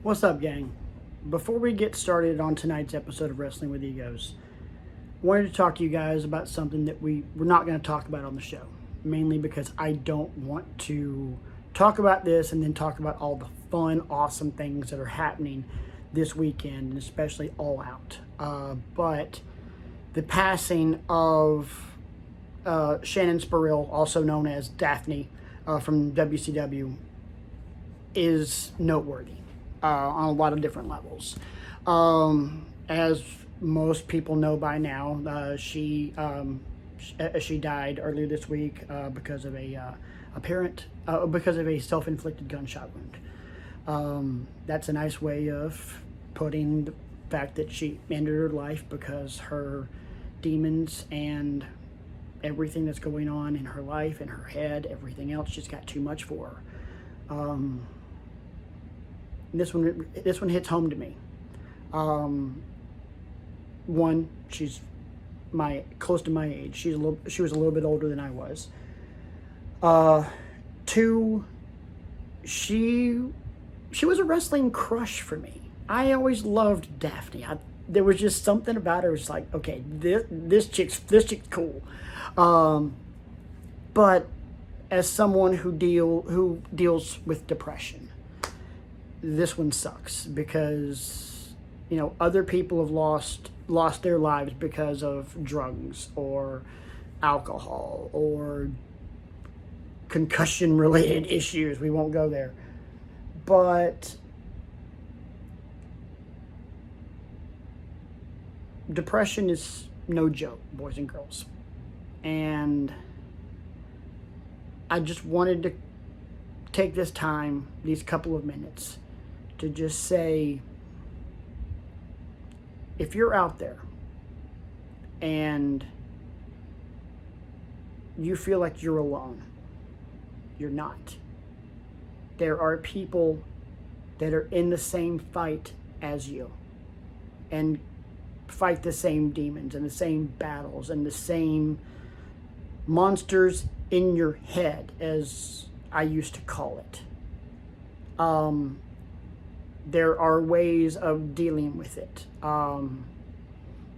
What's up, gang? Before we get started on tonight's episode of Wrestling with Egos, I wanted to talk to you guys about something that we're not going to talk about on the show, mainly because I don't want to talk about this and then talk about all the fun, awesome things that are happening this weekend, and especially All Out. But the passing of Shannon Spurrill, also known as Daphne from WCW, is noteworthy on a lot of different levels. As most people know by now, she died earlier this week because of because of a self-inflicted gunshot wound. That's a nice way of putting the fact that she ended her life because her demons and everything that's going on in her life, in her head, everything else just got too much for her. This one hits home to me. One, she's close to my age. She was a little bit older than I was. Two, she was a wrestling crush for me. I always loved Daphne. There was just something about her. It was like, okay, this chick's cool. But as someone who deals with depression, this one sucks because other people have lost their lives because of drugs or alcohol or concussion related issues. We won't go there, but depression is no joke, boys and girls. And I just wanted to take this time, these couple of minutes, to just say, if you're out there and you feel like you're alone, you're not. There are people that are in the same fight as you and fight the same demons and the same battles and the same monsters in your head, as I used to call it. There are ways of dealing with it.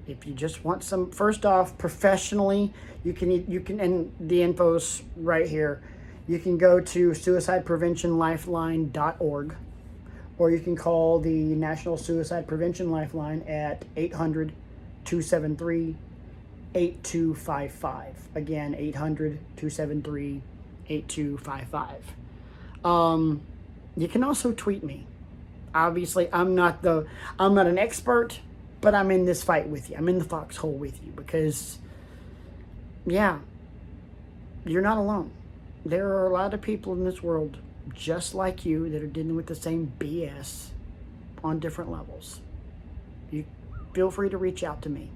If you just want some, first off, professionally, you can, and the info's right here. You can go to suicidepreventionlifeline.org, or you can call the National Suicide Prevention Lifeline at 800-273-8255. Again, 800-273-8255. You can also tweet me. Obviously, I'm not an expert, but I'm in this fight with you. I'm in the foxhole with you because, yeah, you're not alone. There are a lot of people in this world just like you that are dealing with the same BS on different levels. You feel free to reach out to me.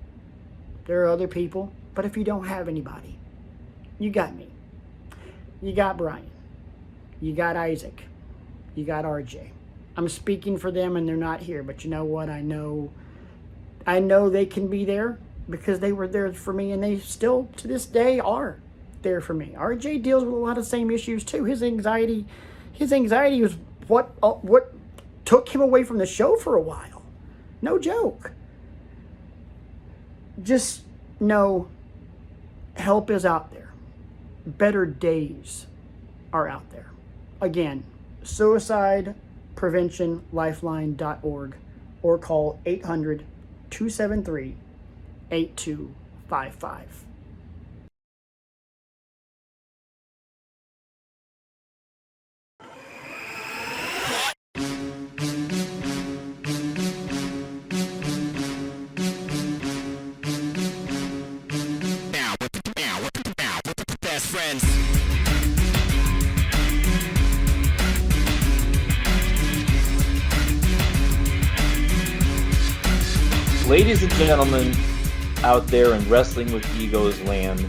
There are other people, but if you don't have anybody, you got me. You got Brian. You got Isaac. You got RJ. I'm speaking for them and they're not here, but you know what? I know they can be there because they were there for me, and they still to this day are there for me. RJ deals with a lot of same issues too. His anxiety was what took him away from the show for a while. No joke. Just know help is out there. Better days are out there. Again, suicidepreventionlifeline.org, or call 800-273-8255. Best friends. Ladies and gentlemen out there in Wrestling with Egos land,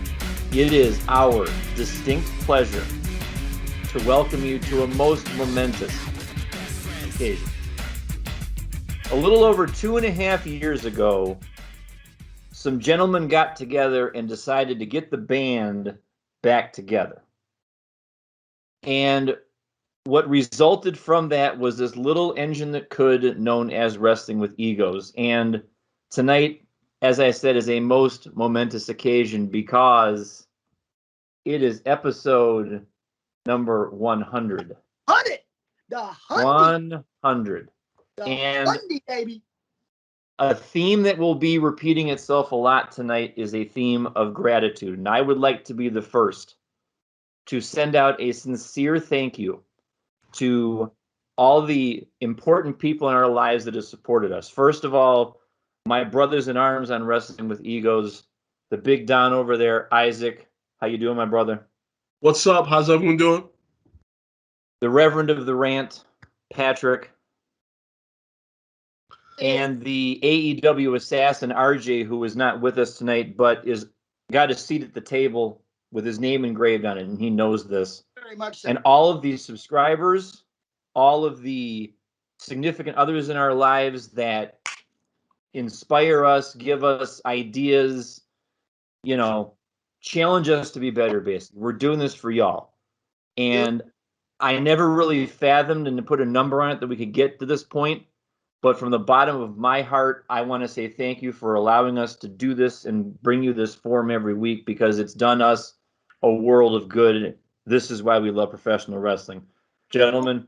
it is our distinct pleasure to welcome you to a most momentous occasion. A little over 2.5 years ago, some gentlemen got together and decided to get the band back together. And what resulted from that was this little engine that could, known as Wrestling with Egos. And tonight, as I said, is a most momentous occasion because it is episode number 100. 100! The 100! 100. The And 100, baby! a theme that will be repeating itself a lot tonight is a theme of gratitude. And I would like to be the first to send out a sincere thank you to all the important people in our lives that have supported us. First of all, my brothers in arms on Wrestling with Egos, the big Don over there, Isaac. How you doing, my brother? What's up? How's everyone doing? The Reverend of the Rant, Patrick. And the AEW assassin, RJ, who is not with us tonight, but got a seat at the table with his name engraved on it, and he knows this. Very much so. And all of these subscribers, all of the significant others in our lives that inspire us, give us ideas, challenge us to be better, basically. We're doing this for y'all. And I never really fathomed and to put a number on it that we could get to this point. But from the bottom of my heart, I want to say thank you for allowing us to do this and bring you this form every week, because it's done us a world of good. This is why we love professional wrestling. Gentlemen,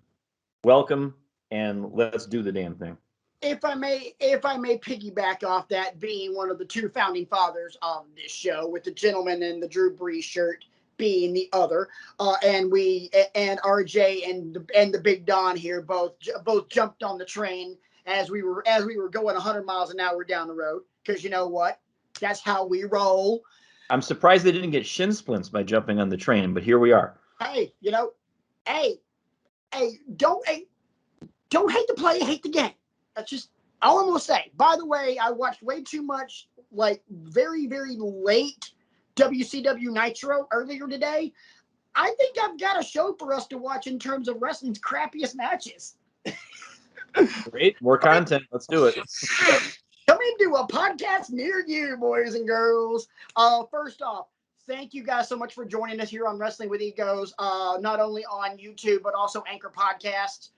welcome, and let's do the damn thing. If I may piggyback off that, being one of the two founding fathers of this show, with the gentleman in the Drew Brees shirt being the other, and RJ and the Big Don here both jumped on the train as we were going 100 miles an hour down the road, because you know what? That's how we roll. I'm surprised they didn't get shin splints by jumping on the train, but here we are. Hey, don't hate the play, hate the game. That's just all I'm gonna say. By the way, I watched way too much, very, very late WCW Nitro earlier today. I think I've got a show for us to watch in terms of wrestling's crappiest matches. Great, more content. Let's do it. Coming to a podcast near you, boys and girls. First off, thank you guys so much for joining us here on Wrestling with Egos, not only on YouTube, but also Anchor Podcasts,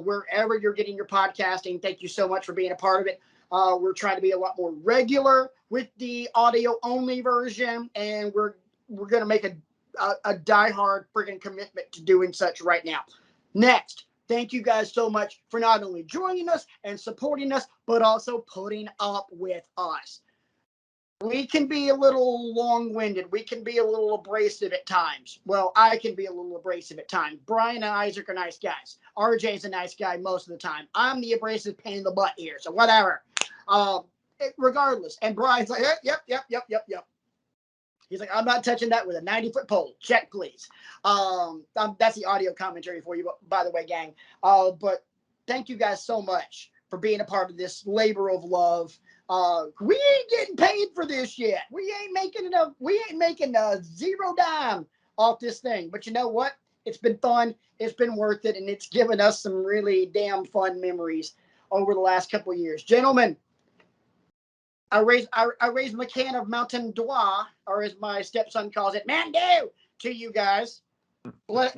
wherever you're getting your podcasting. Thank you so much for being a part of it. We're trying to be a lot more regular with the audio-only version, and we're going to make a diehard friggin' commitment to doing such right now. Next, thank you guys so much for not only joining us and supporting us, but also putting up with us. We can be a little long-winded. We can be a little abrasive at times. Well, I can be a little abrasive at times. Brian and Isaac are nice guys. RJ's a nice guy most of the time. I'm the abrasive pain in the butt here, so whatever. Regardless. And Brian's like, yep. He's like, I'm not touching that with a 90-foot pole. Check, please. That's the audio commentary for you, by the way, gang. But thank you guys so much for being a part of this labor of love. We ain't getting paid for this yet. We ain't making enough. We ain't making a zero dime off this thing. But you know what? It's been fun. It's been worth it. And it's given us some really damn fun memories over the last couple of years. Gentlemen, I raised my can of Mountain Dew, or as my stepson calls it, Mandu, to you guys. Blessed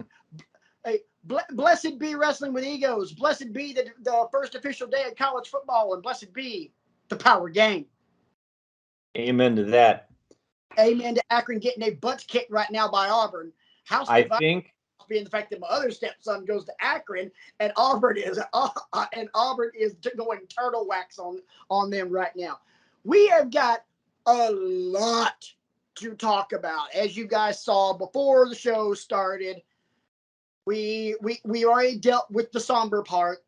be Wrestling with Egos. Blessed be the first official day of college football, and blessed be the Power Game. Amen to that. Amen to Akron getting their butts kicked right now by Auburn. I think being the fact that my other stepson goes to Akron, and Auburn is going turtle wax on them right now. We have got a lot to talk about. As you guys saw before the show started, we already dealt with the somber part,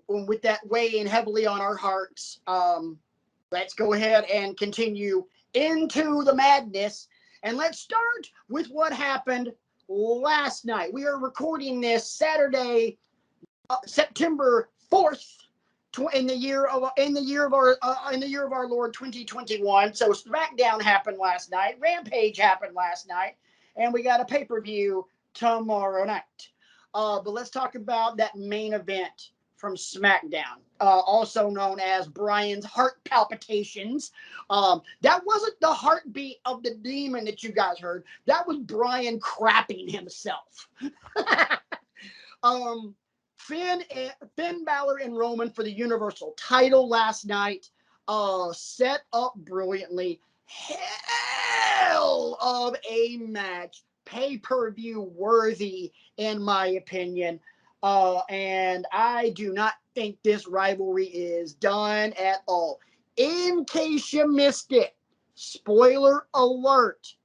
with that weighing heavily on our hearts. Let's go ahead and continue into the madness, and let's start with what happened last night. We are recording this Saturday, September 4th. In the year of our Lord 2021. So SmackDown happened last night, Rampage happened last night, and we got a pay-per-view tomorrow night. But let's talk about that main event from SmackDown, also known as Bryan's heart palpitations. That wasn't the heartbeat of the demon that you guys heard. That was Bryan crapping himself. Finn Balor and Roman for the Universal title last night. Set up brilliantly. Hell of a match. Pay-per-view worthy, in my opinion. And I do not think this rivalry is done at all. In case you missed it, spoiler alert,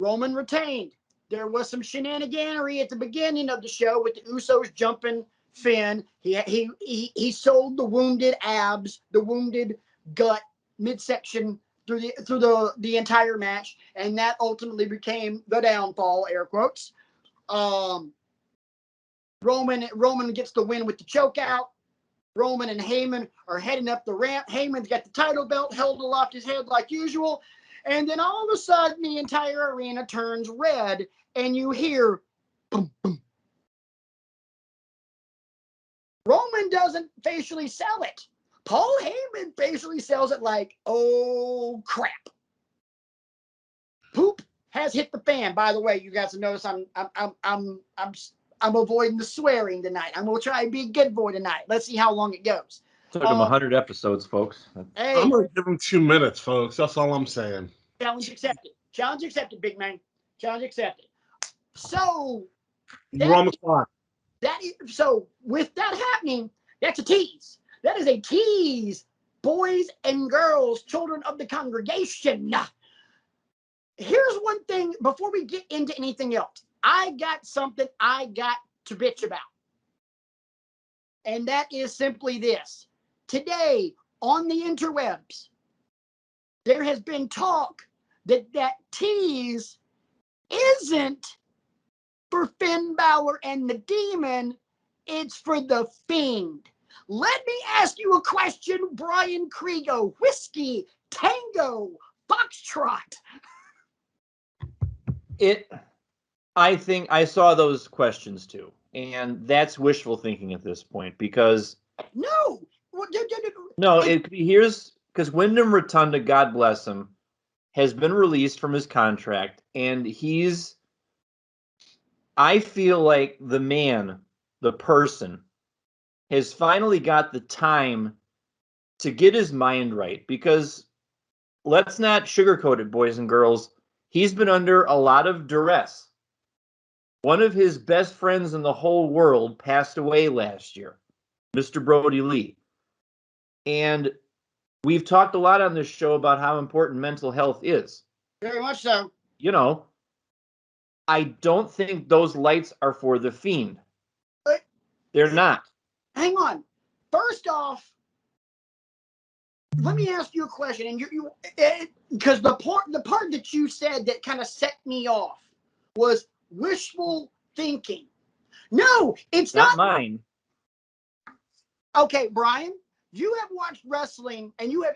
Roman retained. There was some shenaniganery at the beginning of the show with the Usos jumping Finn. He sold the wounded abs, the wounded gut midsection through the entire match, and that ultimately became the downfall, air quotes. Roman gets the win with the choke out. Roman and Heyman are heading up the ramp. Heyman's got the title belt held aloft his head like usual. And then all of a sudden, the entire arena turns red, and you hear boom, boom. Roman doesn't facially sell it. Paul Heyman facially sells it like, oh crap. Poop has hit the fan. By the way, you guys notice I'm avoiding the swearing tonight. I'm gonna try and be a good boy tonight. Let's see how long it goes. Took him 100 episodes, folks. Hey, I'm gonna give him 2 minutes, folks. That's all I'm saying. challenge accepted. Challenge accepted, big man. Challenge accepted. So You're on the clock. so with that happening, that's a tease. That is a tease, boys and girls, children of the congregation. Here's one thing before we get into anything else. I got something I got to bitch about. And that is simply this. Today on the interwebs, there has been talk that tease isn't for Finn Balor and the Demon. It's for the Fiend. Let me ask you a question, Brian Kriego. Whiskey, Tango, Foxtrot. I think I saw those questions too, and that's wishful thinking at this point because No. here's because Wyndham Rotunda, God bless him, has been released from his contract, and I feel like the man, the person, has finally got the time to get his mind right, because let's not sugarcoat it, boys and girls. He's been under a lot of duress. One of his best friends in the whole world passed away last year, Mr. Brody Lee. And we've talked a lot on this show about how important mental health is. Very much so. You know, I don't think those lights are for the Fiend. They're not. Hang on. First off, let me ask you a question, and because the part that you said that kind of set me off was wishful thinking. No, it's not mine. Okay, Brian, you have watched wrestling and you have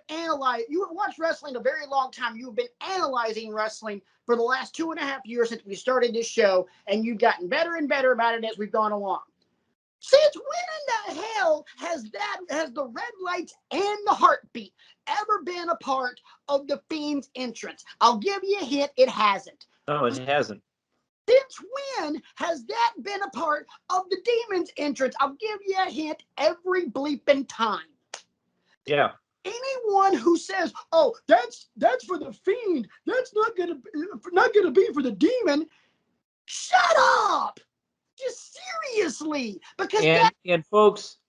watched wrestling a very long time. You've been analyzing wrestling for the last 2.5 years since we started this show, and you've gotten better and better about it as we've gone along. Since when in the hell has the red lights and the heartbeat ever been a part of the Fiend's entrance? I'll give you a hint, it hasn't. No, it hasn't. Since when has that been a part of the Demon's entrance? I'll give you a hint, every bleeping time. Yeah. Anyone who says, "Oh, that's for the Fiend," that's not gonna be for the Demon. Shut up! Just seriously, because and folks,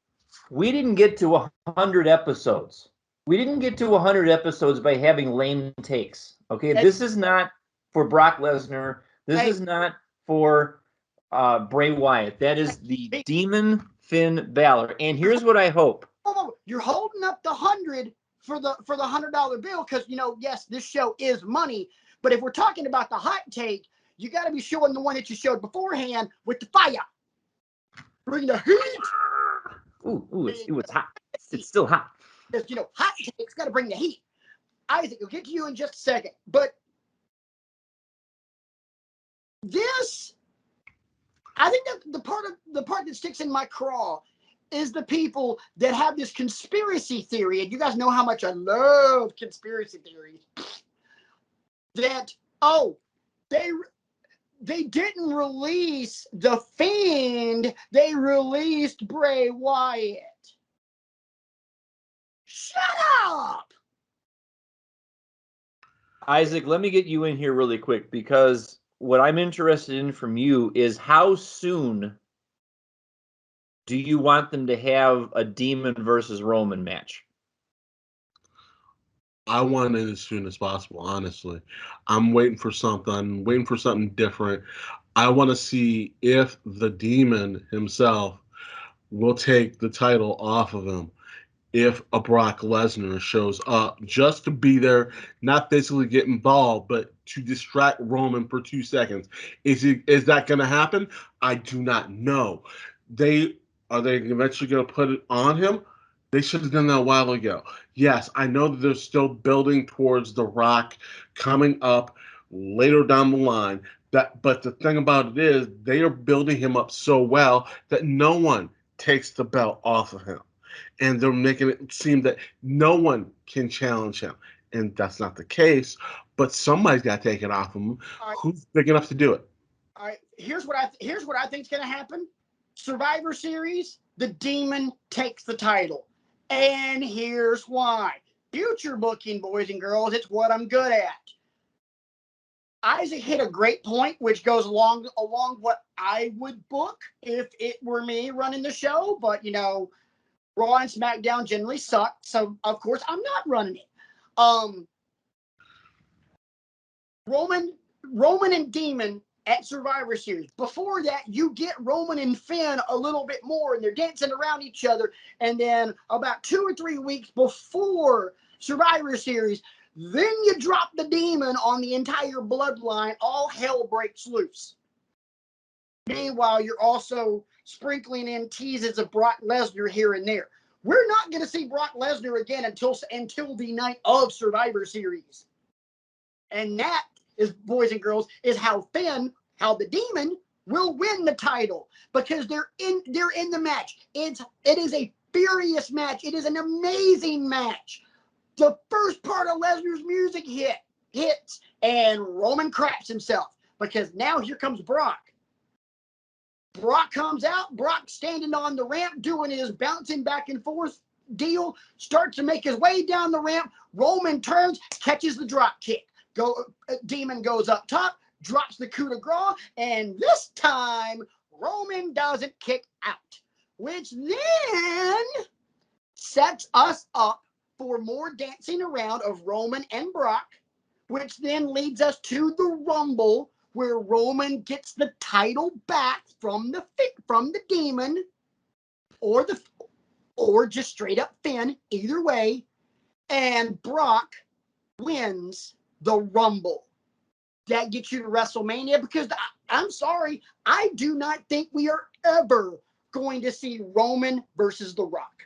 we didn't get to 100 episodes. We didn't get to 100 episodes by having lame takes. Okay, this is not for Brock Lesnar. This is not for Bray Wyatt. That is the Demon Finn Balor. And here's what I hope. Oh, you're holding up the 100 for the $100 bill because yes, this show is money. But if we're talking about the hot take, you got to be showing the one that you showed beforehand with the fire. Bring the heat. It's hot. It's still hot. Because, hot takes got to bring the heat. Isaac, we'll get to you in just a second. But I think that the part that sticks in my craw is the people that have this conspiracy theory, and you guys know how much I love conspiracy theories, that, oh, they didn't release The Fiend, they released Bray Wyatt. Shut up! Isaac, let me get you in here really quick, because what I'm interested in from you is how soon do you want them to have a Demon versus Roman match? I want it as soon as possible, honestly. I'm waiting for something different. I want to see if the Demon himself will take the title off of him if a Brock Lesnar shows up, just to be there, not basically get involved, but to distract Roman for 2 seconds. Is that going to happen? I do not know. Are they eventually going to put it on him? They should have done that a while ago. Yes, I know that they're still building towards The Rock coming up later down the line. But the thing about it is, they are building him up so well that no one takes the belt off of him. And they're making it seem that no one can challenge him. And that's not the case. But somebody's got to take it off of him. Right. Who's big enough to do it? All right, here's what I think is going to happen. Survivor Series, the Demon takes the title. And here's why. Future booking, boys and girls, it's what I'm good at. Isaac hit a great point, which goes along what I would book if it were me running the show. But, you know, Raw and SmackDown generally suck. So, of course, I'm not running it. Roman and Demon at Survivor Series. Before that, you get Roman and Finn a little bit more, and they're dancing around each other. And then about 2 or 3 weeks before Survivor Series, then you drop the Demon on the entire bloodline. All hell breaks loose. Meanwhile, you're also sprinkling in teases of Brock Lesnar here and there. We're not going to see Brock Lesnar again until the night of Survivor Series. And that is, boys and girls, is how the Demon will win the title, because they're in the match. It is a furious match. It is an amazing match. The first part of Lesnar's music hits, and Roman craps himself, because now here comes Brock. Brock comes out. Brock standing on the ramp, doing his bouncing back and forth deal, starts to make his way down the ramp. Roman turns, catches the drop kick. Demon goes up top, drops the coup de grace, and this time Roman doesn't kick out, which then sets us up for more dancing around of Roman and Brock, which then leads us to the Rumble, where Roman gets the title back from the Demon, or just straight up Finn, either way, and Brock wins the Rumble. That gets you to WrestleMania, because I'm sorry, I do not think we are ever going to see Roman versus The Rock.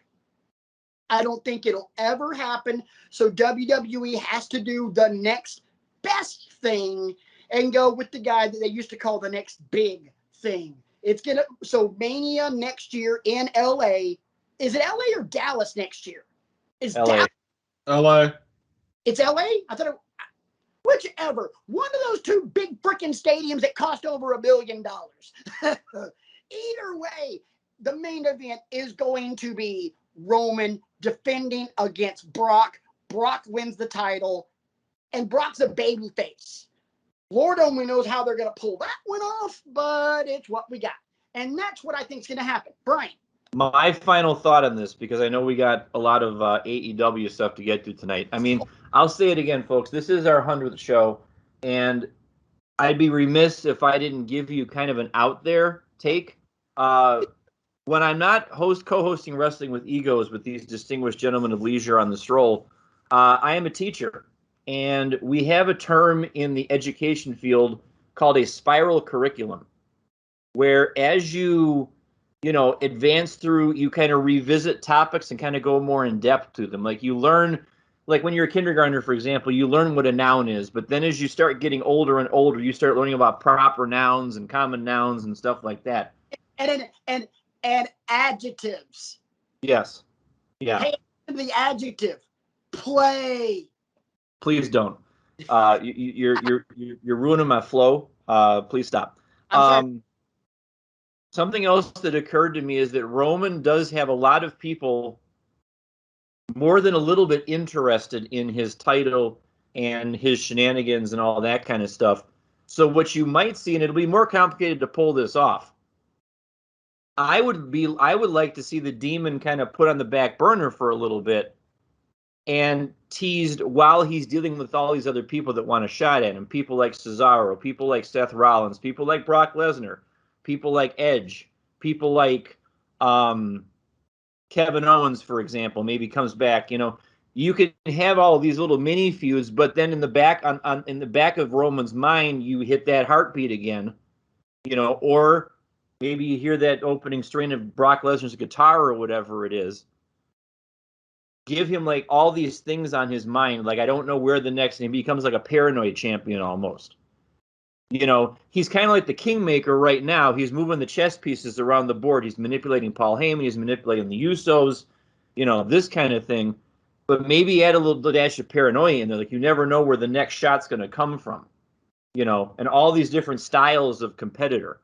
I don't think it'll ever happen. So WWE has to do the next best thing and go with the guy that they used to call the next big thing. So Mania next year in LA. Is it LA or Dallas next year? LA. LA. It's LA? I thought whichever. One of those two big freaking stadiums that cost over $1 billion. Either way, the main event is going to be Roman defending against Brock. Brock wins the title, and Brock's a babyface. Lord only knows how they're going to pull that one off, but it's what we got. And that's what I think is going to happen. Brian. My final thought on this, because I know we got a lot of AEW stuff to get to tonight. I mean, I'll say it again, folks. This is our 100th show, and I'd be remiss if I didn't give you kind of an out there take. When I'm not co-hosting Wrestling with Egos with these distinguished gentlemen of leisure on the stroll, I am a teacher, and we have a term in the education field called a spiral curriculum, where as you advance through, you kind of revisit topics and kind of go more in depth to them. Like you learn, like when you're a kindergartner, for example, you learn what a noun is, but then as you start getting older and older, you start learning about proper nouns and common nouns and stuff like that. And and adjectives. Yes. Yeah. Pay attention to the adjective. Play. Please don't. You're ruining my flow. Please stop. I'm sorry. Something else that occurred to me is that Roman does have a lot of people more than a little bit interested in his title and his shenanigans and all that kind of stuff. So what you might see, and it'll be more complicated to pull this off, I would like to see the Demon kind of put on the back burner for a little bit and teased while he's dealing with all these other people that want a shot at him. People like Cesaro, people like Seth Rollins, people like Brock Lesnar, people like Edge, people like Kevin Owens, for example, maybe comes back. You know, you can have all of these little mini feuds, but then in the back in the back of Roman's mind, you hit that heartbeat again, you know, or maybe you hear that opening strain of Brock Lesnar's guitar or whatever it is. Give him like all these things on his mind, like I don't know where the next, and he becomes like a paranoid champion almost. You know, he's kind of like the Kingmaker right now. He's moving the chess pieces around the board. He's manipulating Paul Heyman. He's manipulating the Usos, you know, this kind of thing. But maybe add a little dash of paranoia in there. Like you never know where the next shot's going to come from, you know, and all these different styles of competitor.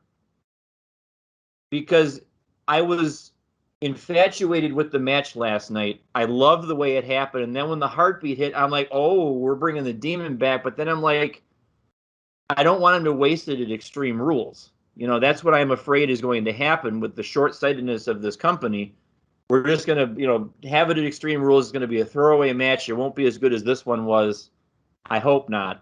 Because I was infatuated with the match last night. I loved the way it happened. And then when the heartbeat hit, I'm like, oh, we're bringing the Demon back. But then I'm like, I don't want him to waste it at Extreme Rules. You know, that's what I'm afraid is going to happen with the short-sightedness of this company. We're just going to, you know, have it at Extreme Rules. It's going to be a throwaway match. It won't be as good as this one was. I hope not.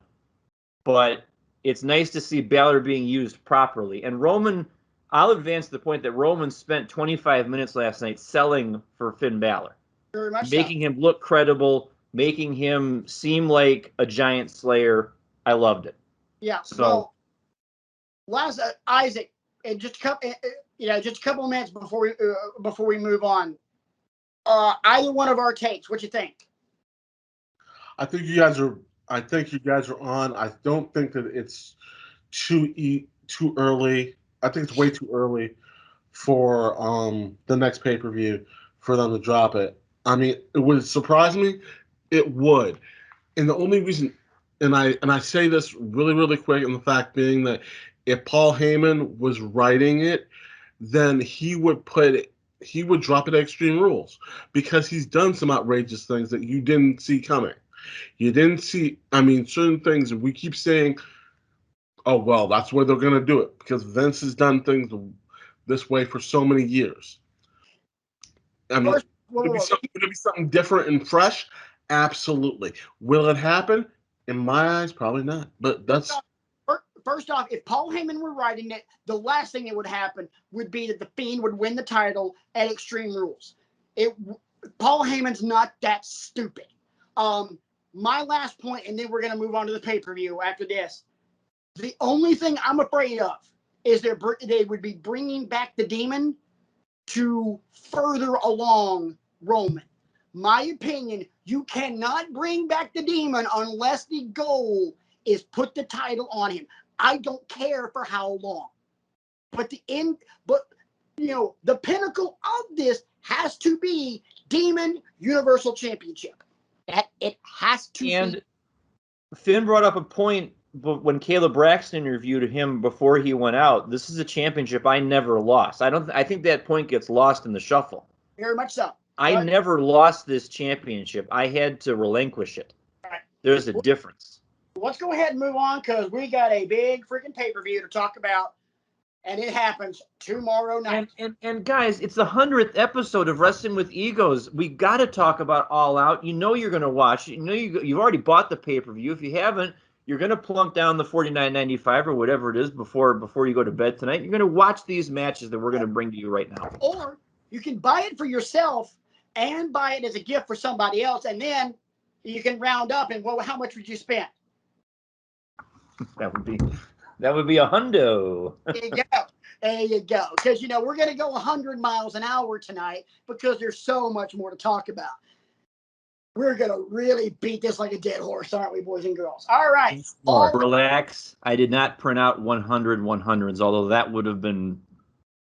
But it's nice to see Balor being used properly. And Roman, I'll advance to the point that Roman spent 25 minutes last night selling for Finn Balor. Very much making him look credible, making him seem like a giant slayer. I loved it. Yeah. So, well, Isaac, and just a couple, just a couple of minutes before we move on. Either one of our takes, what you think? I think you guys are on. I don't think that it's too early. I think it's way too early for the next pay-per-view for them to drop it. I mean, it would surprise me. It would. And the only reason, and I say this really, really quick, and the fact being that if Paul Heyman was writing it, then he would drop it at Extreme Rules, because he's done some outrageous things that you didn't see coming. You didn't see, I mean, certain things, we keep saying, oh, well, that's where they're going to do it, because Vince has done things this way for so many years. I mean, would it be something different and fresh? Absolutely. Will it happen? In my eyes, probably not. But that's... First off, if Paul Heyman were writing it, the last thing that would happen would be that The Fiend would win the title at Extreme Rules. Paul Heyman's not that stupid. My last point, and then we're going to move on to the pay-per-view after this. The only thing I'm afraid of is they would be bringing back the Demon to further along Roman. My opinion, you cannot bring back the Demon unless the goal is put the title on him. I don't care for how long. But the pinnacle of this has to be Demon Universal Championship. That it has to be. And Finn brought up a point when Caleb Braxton interviewed him before he went out. This is a championship I never lost. I think that point gets lost in the shuffle. Very much so. I never lost this championship. I had to relinquish it. Right. There's a difference. Let's go ahead and move on, because we got a big freaking pay-per-view to talk about, and it happens tomorrow night. And guys, it's the 100th episode of Wrestling with Egos. We got to talk about All Out. You know you're going to watch it. You know you've already bought the pay-per-view. If you haven't, you're going to plunk down the $49.95 or whatever it is before you go to bed tonight. You're going to watch these matches that we're going to bring to you right now. Or you can buy it for yourself and buy it as a gift for somebody else, and then you can round up and, well, how much would you spend? That would be a hundo. There you go. Because, we're going to go 100 miles an hour tonight because there's so much more to talk about. We're going to really beat this like a dead horse, aren't we, boys and girls? All right. Relax. I did not print out 100 100s, although that would have been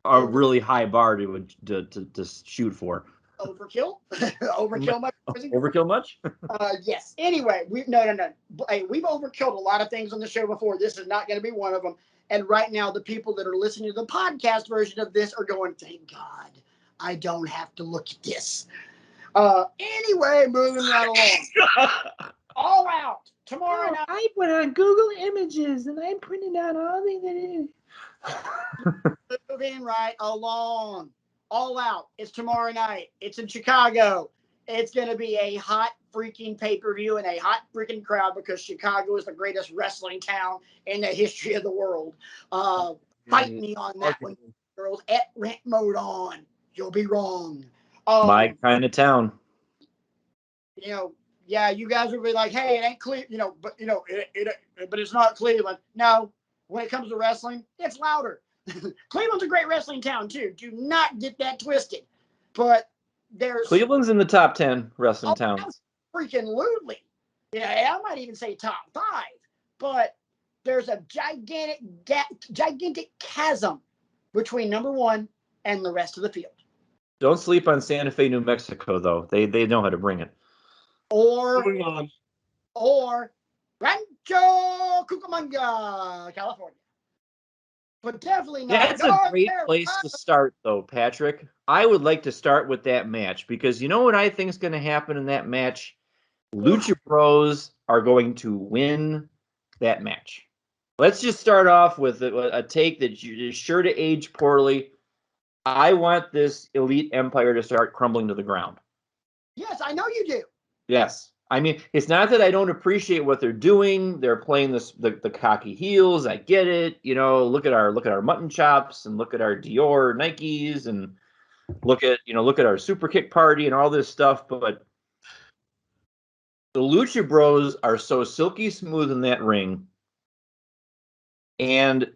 a really high bar to shoot for. Overkill? Overkill much? Overkill much? Yes. Anyway, no. Hey, we've overkilled a lot of things on the show before. This is not going to be one of them. And right now, the people that are listening to the podcast version of this are going, thank God, I don't have to look at this. Anyway, moving right along. All Out tomorrow night. I went on Google Images and I printed out all the. Moving right along. All Out. It's tomorrow night. It's in Chicago. It's going to be a hot freaking pay-per-view and a hot freaking crowd because Chicago is the greatest wrestling town in the history of the world. Fight me on that one, girls. At rent mode on. You'll be wrong. My kind of town. You know, yeah, you guys will be like, hey, it ain't Cleveland, but but it's not Cleveland. No, when it comes to wrestling, it's louder. Cleveland's a great wrestling town too. Do not get that twisted. But there's Cleveland's in the top 10 wrestling towns. Freaking lutely. Yeah, I might even say top 5. But there's a gigantic chasm between number 1 and the rest of the field. Don't sleep on Santa Fe, New Mexico, though. They know how to bring it. Or Rancho Cucamonga, California. But definitely not. That's a great place to start, though, Patrick. I would like to start with that match because you know what I think is going to happen in that match? Lucha Bros are going to win that match. Let's just start off with a take that is sure to age poorly. I want this elite empire to start crumbling to the ground. Yes, I know you do. Yes. I mean, it's not that I don't appreciate what they're doing. They're playing the cocky heels. I get it. You know, look at our mutton chops and look at our Dior Nikes and look at our super kick party and all this stuff. But the Lucha Bros are so silky smooth in that ring. And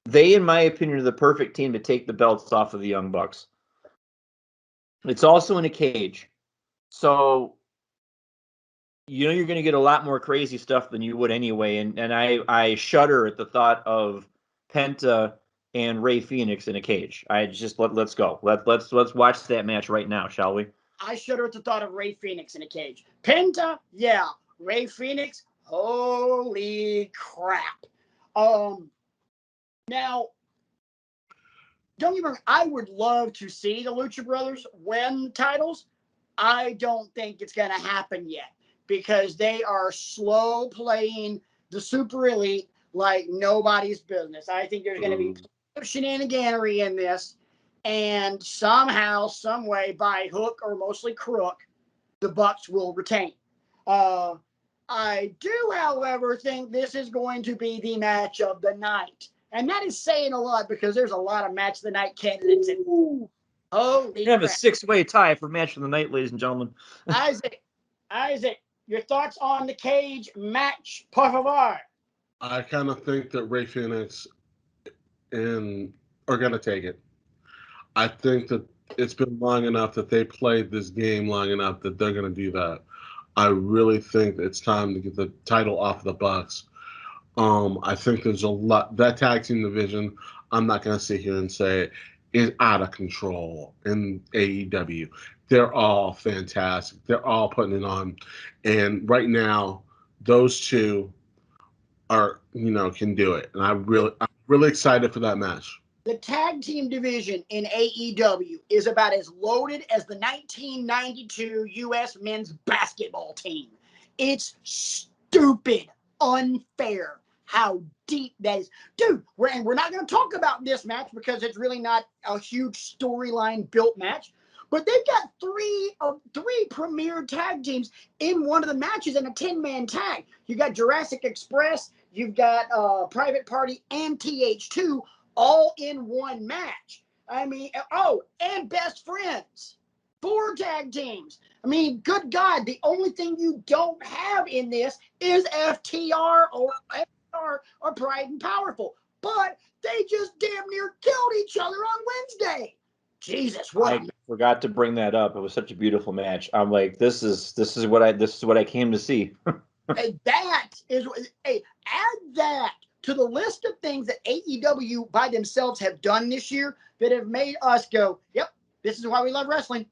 they, in my opinion, are the perfect team to take the belts off of the Young Bucks. It's also in a cage. So you know you're going to get a lot more crazy stuff than you would anyway, and I shudder at the thought of Penta and Rey Fenix in a cage. I just let's go. Let's watch that match right now, shall we? I shudder at the thought of Rey Fenix in a cage. Penta, yeah. Rey Fenix, holy crap. Now, don't get me wrong, I would love to see the Lucha Brothers win titles. I don't think it's going to happen yet because they are slow playing the Super Elite like nobody's business. I think there's going to be shenaniganery in this, and somehow, some way, by hook or mostly crook, the Bucks will retain. I do, however, think this is going to be the match of the night. And that is saying a lot because there's a lot of match of the night candidates. And holy We have crap. a 6-way tie for match of the night, ladies and gentlemen. Isaac, your thoughts on the cage match, por favor? I kind of think that Rey Fenix are going to take it. I think that it's been long enough that they played this game long enough that they're going to do that. I really think it's time to get the title off the Bucks. I think there's a lot. That tag team division, I'm not going to sit here and say is out of control in AEW. They're all fantastic. They're all putting it on. And right now, those two are, can do it. And I'm really excited for that match. The tag team division in AEW is about as loaded as the 1992 U.S. men's basketball team. It's stupid, unfair how deep that is. Dude, we're not going to talk about this match because it's really not a huge storyline built match. But they've got three premier tag teams in one of the matches in a 10-man tag. You got Jurassic Express, you've got Private Party, and TH2 all in one match. I mean, and Best Friends. 4 tag teams. I mean, good God, the only thing you don't have in this is FTR or Pride and Powerful. But they just damn near killed each other on Wednesday. Jesus, what? I forgot to bring that up. It was such a beautiful match. I'm like, this is what I came to see. Add that to the list of things that AEW by themselves have done this year that have made us go, yep, this is why we love wrestling.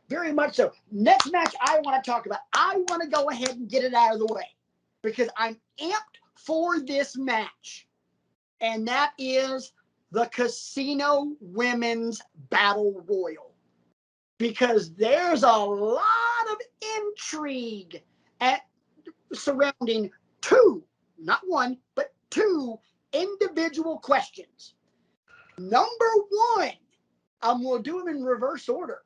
Very much so. Next match I want to talk about, I want to go ahead and get it out of the way because I'm amped for this match. And that is the Casino Women's Battle Royal. Because there's a lot of intrigue surrounding two, not one, but two individual questions. Number one, I'm going to do them in reverse order.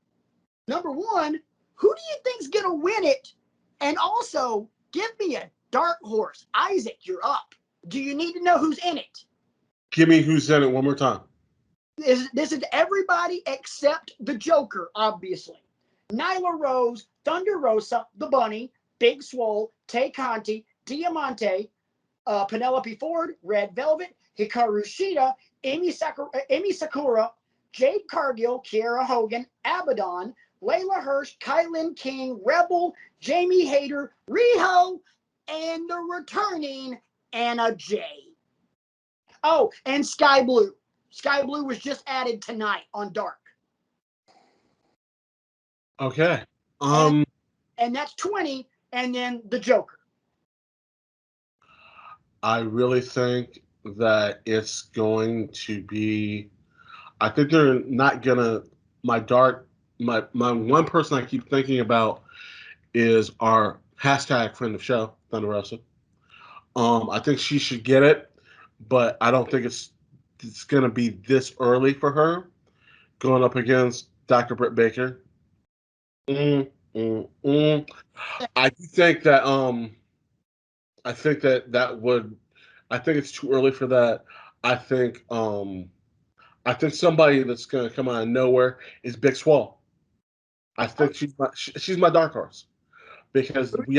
Number one, who do you think's going to win it? And also, give me a dark horse. Isaac, you're up. Do you need to know who's in it? Give me who's in it one more time. This is everybody except the Joker, obviously. Nyla Rose, Thunder Rosa, The Bunny, Big Swole, Tay Conti, Diamante, Penelope Ford, Red Velvet, Hikaru Shida, Emi Sakura, Jade Cargill, Kiera Hogan, Abaddon, Layla Hirsch, Kylan King, Rebel, Jamie Hayter, Riho, and the returning Anna Jay. Oh, and Sky Blue. Sky Blue was just added tonight on Dark. Okay. And that's 20, and then the Joker. I really think that it's going to be. I think they're not gonna. My one person I keep thinking about is our hashtag friend of show, Thunder Rosa. I think she should get it, but I don't think it's gonna be this early for her going up against Dr. Britt Baker. I do think that I think it's too early for that. I think somebody that's gonna come out of nowhere is Big Swole. I think she's my dark horse because we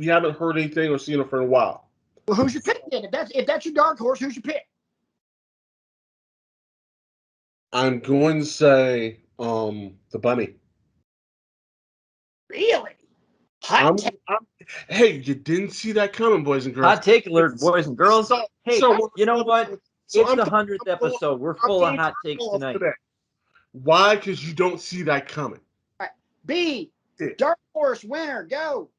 haven't heard anything or seen her for a while. Well, who's your pick then? If that's your dark horse, who's your pick? I'm going to say the Bunny. Really? Hot take. Hey, you didn't see that coming, boys and girls. Hot take alert, boys and girls. Hey, you know what? So it's I'm the 100th episode. We're full of hot takes tonight. Today. Why? Because you don't see that coming. All right. B, dark horse winner, go.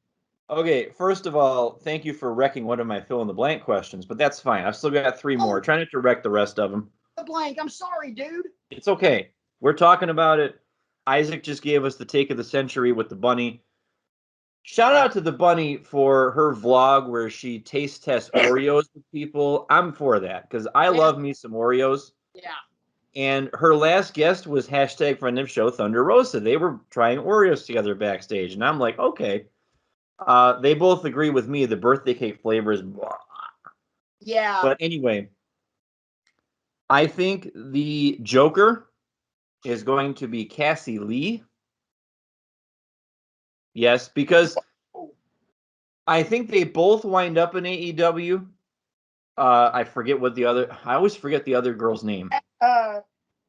Okay, first of all, thank you for wrecking one of my fill-in-the-blank questions, but that's fine. I've still got 3 more. Try not to wreck the rest of them. The blank. I'm sorry, dude. It's okay. We're talking about it. Isaac just gave us the take of the century with the Bunny. Shout out to the Bunny for her vlog where she taste tests Oreos with people. I'm for that because I love me some Oreos. Yeah. And her last guest was hashtag friend of show Thunder Rosa. They were trying Oreos together backstage. And I'm like, okay. They both agree with me. The birthday cake flavor is blah. Yeah. But anyway, I think the Joker is going to be Cassie Lee. Yes, because I think they both wind up in AEW. I forget what I always forget the other girl's name.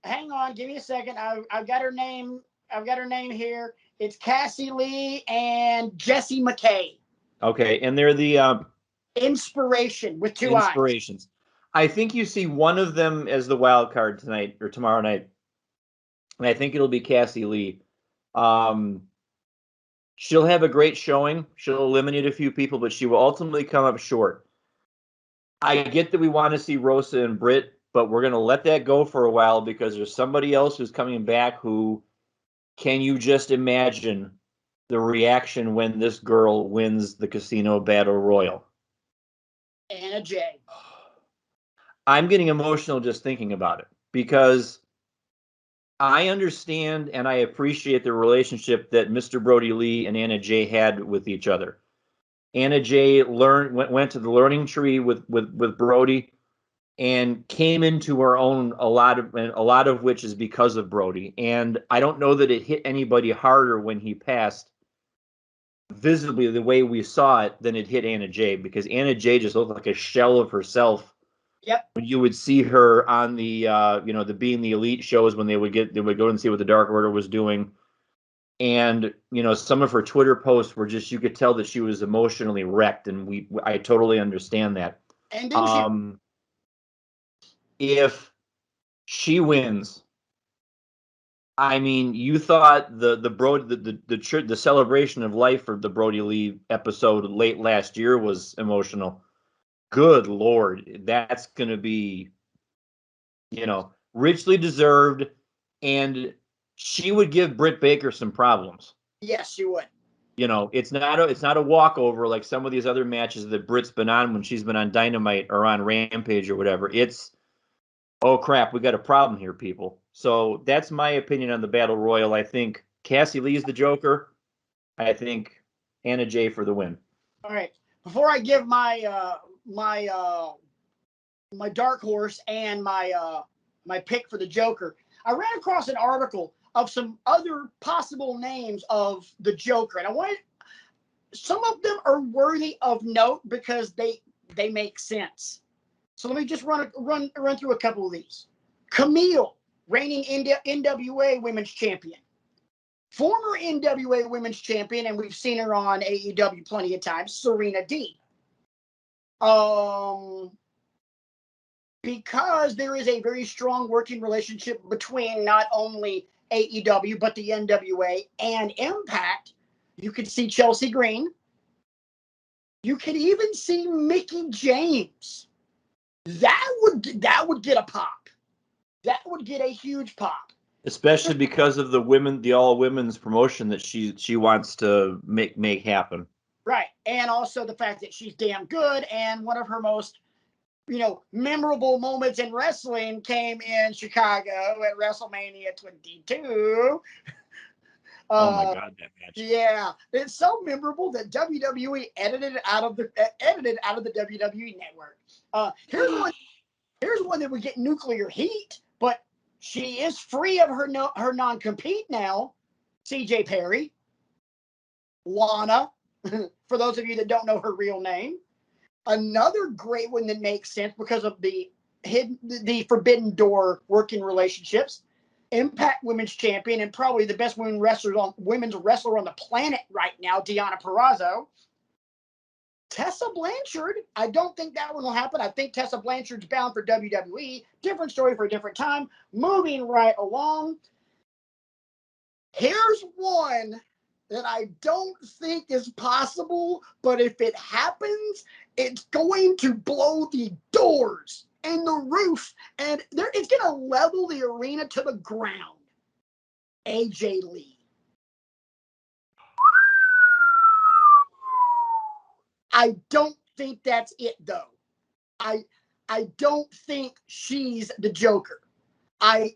Hang on, give me a second. I've got her name. I've got her name here. It's Cassie Lee and Jessie McKay. Okay, and they're the Inspiration with 2 Inspirations. I think you see one of them as the wild card tonight or tomorrow night. And I think it'll be Cassie Lee. She'll have a great showing. She'll eliminate a few people, but she will ultimately come up short. I get that we want to see Rosa and Britt, but we're going to let that go for a while because there's somebody else who's coming back who, can you just imagine the reaction when this girl wins the Casino Battle Royal? Anna Jay. I'm getting emotional just thinking about it because I understand and I appreciate the relationship that Mr. Brody Lee and Anna Jay had with each other. Anna Jay went to the learning tree with Brody and came into her own a lot of which is because of Brody. And I don't know that it hit anybody harder when he passed visibly the way we saw it than it hit Anna Jay, because Anna Jay just looked like a shell of herself. Yep. When you would see her on the the Being the Elite shows when they would go and see what the Dark Order was doing. And, some of her Twitter posts were just, you could tell that she was emotionally wrecked. And I totally understand that. And then she If she wins, I mean, you thought the celebration of life for the Brody Lee episode late last year was emotional. Good Lord, that's going to be, richly deserved, and she would give Britt Baker some problems. Yes, she would. It's not a walkover like some of these other matches that Britt's been on when she's been on Dynamite or on Rampage or whatever. It's, oh crap, we got a problem here, people. So that's my opinion on the Battle Royal. I think Cassie Lee's the Joker. I think Anna Jay for the win. All right. Before I give my my dark horse and my pick for the Joker, I ran across an article of some other possible names of the Joker, and some of them are worthy of note because they make sense. So let me just run through a couple of these. Camille, reigning NWA Women's Champion. Former NWA Women's Champion, and we've seen her on AEW plenty of times, Serena Deeb. Because there is a very strong working relationship between not only AEW, but the NWA and Impact, you could see Chelsea Green. You could even see Mickie James. That would get a pop. That would get a huge pop. Especially because of the all women's promotion that she wants to make happen. Right. And also the fact that she's damn good, and one of her most, memorable moments in wrestling came in Chicago at WrestleMania 22. Oh my God, that match! Yeah, it's so memorable that WWE edited it out of the WWE network. Here's one that would get nuclear heat, but she is free of her non-compete now. CJ Perry, Lana, for those of you that don't know her real name. Another great one that makes sense because of the Forbidden Door working relationships. Impact Women's Champion and probably the best women's wrestler on the planet right now, Deonna Purrazzo. Tessa Blanchard, I don't think that one will happen. I think Tessa Blanchard's bound for WWE. Different story for a different time. Moving right along. Here's one that I don't think is possible, but if it happens, it's going to blow the doors and the roof, and it's going to level the arena to the ground. AJ Lee. I don't think that's it, though. I don't think she's the Joker.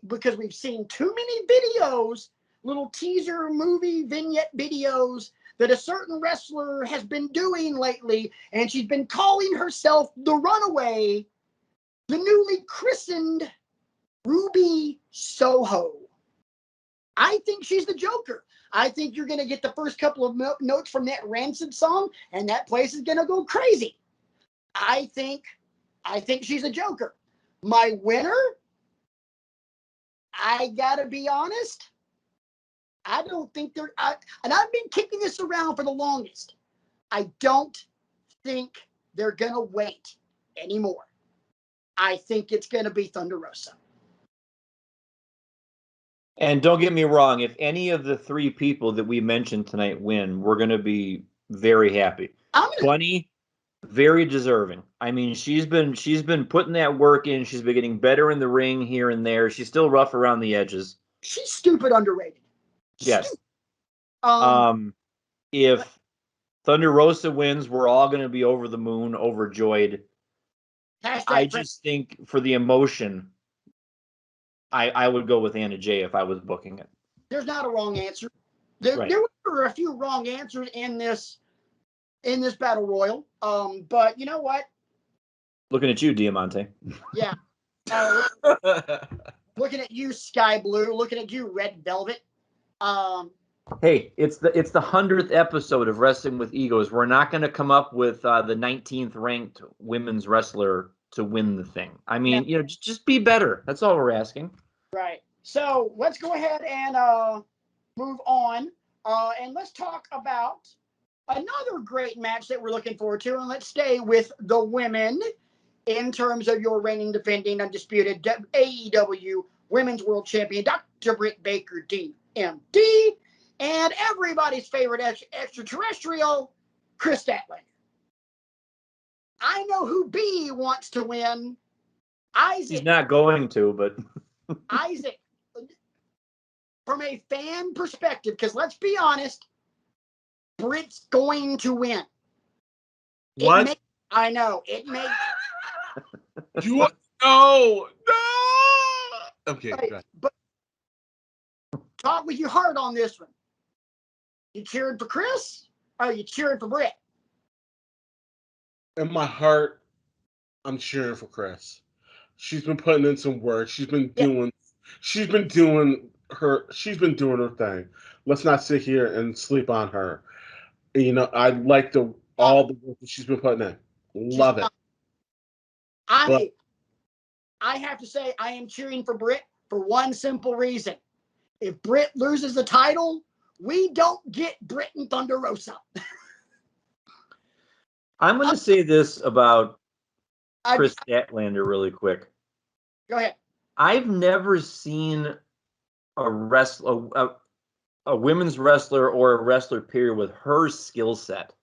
Because we've seen too many videos, little teaser movie vignette videos that a certain wrestler has been doing lately, and she's been calling herself the Runaway, the newly christened Ruby Soho. I think she's the Joker. I think you're going to get the first couple of notes from that Rancid song, and that place is going to go crazy. I think she's a Joker. My winner, I got to be honest, I don't think and I've been kicking this around for the longest. I don't think they're going to wait anymore. I think it's going to be Thunder Rosa. And don't get me wrong, if any of the three people that we mentioned tonight win, we're going to be very happy. Bunny, very deserving. I mean, she's been putting that work in. She's been getting better in the ring here and there. She's still rough around the edges. She's stupid underrated. Yes. If Thunder Rosa wins, we're all going to be over the moon, overjoyed. I just think for the emotion, I would go with Anna Jay if I was booking it. There's not a wrong answer. There were a few wrong answers in this battle royal. But you know what? Looking at you, Diamante. Yeah. Looking at you, Sky Blue. Looking at you, Red Velvet. Hey, it's the 100th episode of Wrestling with Egos. We're not going to come up with the 19th ranked women's wrestler to win the thing. I mean, just be better. That's all we're asking. Right. So let's go ahead and move on. And let's talk about another great match that we're looking forward to. And let's stay with the women in terms of your reigning, defending, undisputed AEW Women's World Champion, Dr. Britt Baker, DMD, and everybody's favorite extraterrestrial, Chris Statlander. I know who B wants to win. Isaac. He's not going to, but Isaac, from a fan perspective, because let's be honest, Britt's going to win. What? I know. It makes... You no. Okay, Right, go ahead. but talk with your heart on this one. You cheering for Chris or are you cheering for Britt? In my heart, I'm cheering for Chris. She's been putting in some work. She's been doing her thing. Let's not sit here and sleep on her. You know, I like all the work that she's been putting in. Love it. I have to say I am cheering for Britt for one simple reason. If Britt loses the title, we don't get Britt and Thunder Rosa. I'm going to say this about Chris Statlander really quick. Go ahead. I've never seen a women's wrestler or a wrestler period with her skill set.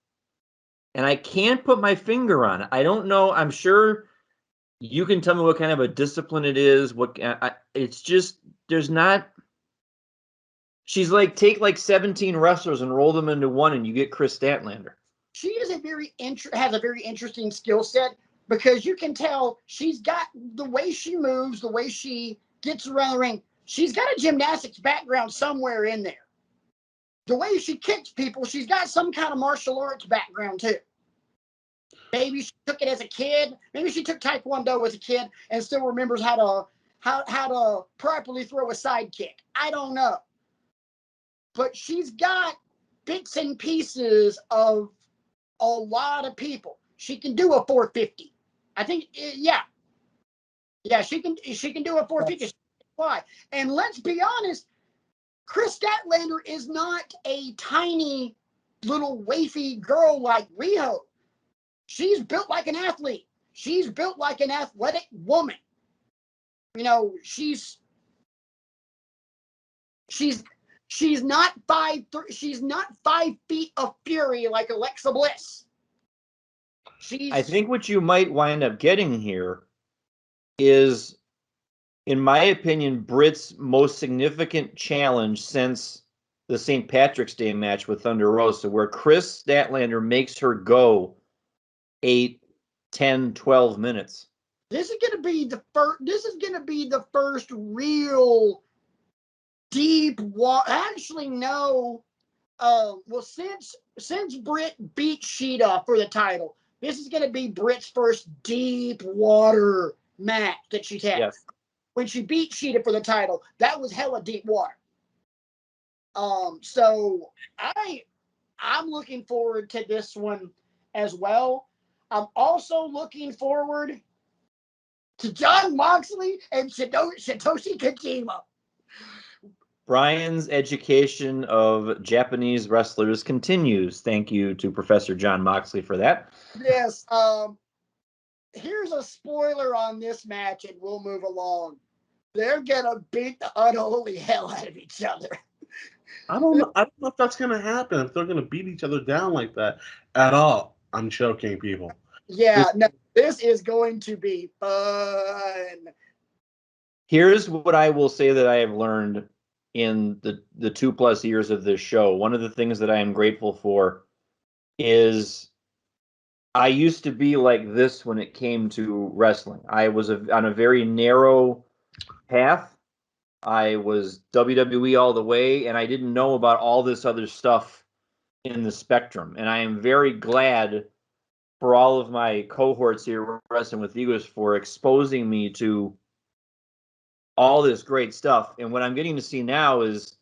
And I can't put my finger on it. I don't know. I'm sure you can tell me what kind of a discipline it is. It's just, there's not. She's like, take like 17 wrestlers and roll them into one and you get Chris Statlander. She is has a very interesting skill set because you can tell she's got the way she moves, the way she gets around the ring. She's got a gymnastics background somewhere in there. The way she kicks people, she's got some kind of martial arts background too. Maybe she took it as a kid. Maybe she took Taekwondo as a kid and still remembers how to properly throw a side kick. I don't know. But she's got bits and pieces of a lot of people. She can do a 450. I think, yeah. Yeah, she can do a 450. Why? And let's be honest, Chris Statlander is not a tiny little wafy girl like Riho. She's built like an athlete. She's built like an athletic woman. You know, she's not 5 feet of fury like Alexa Bliss. I think what you might wind up getting here is, in my opinion, Britt's most significant challenge since the St. Patrick's Day match with Thunder Rosa, where Chris Statlander makes her go 8, 10, 12 minutes. This is going to be the first real deep actually no. Well, since Britt beat Sheeta for the title, this is going to be Britt's first deep water match that she's had. Yes. When she beat Sheeta for the title, that was hella deep water. So I'm looking forward to this one as well. I'm also looking forward to Jon Moxley and Satoshi Kojima. Brian's education of Japanese wrestlers continues. Thank you to Professor Jon Moxley for that. Yes. Here's a spoiler on this match, and we'll move along. They're gonna beat the unholy hell out of each other. I don't know if that's gonna happen. If they're gonna beat each other down like that at all. I'm choking people. Yeah, this is going to be fun. Here's what I will say that I have learned in the 2+ years of this show. One of the things that I am grateful for is I used to be like this when it came to wrestling. I was on a very narrow path. I was WWE all the way, and I didn't know about all this other stuff in the spectrum. And I am very glad for all of my cohorts here Wrestling with Egos for exposing me to all this great stuff. And what I'm getting to see now is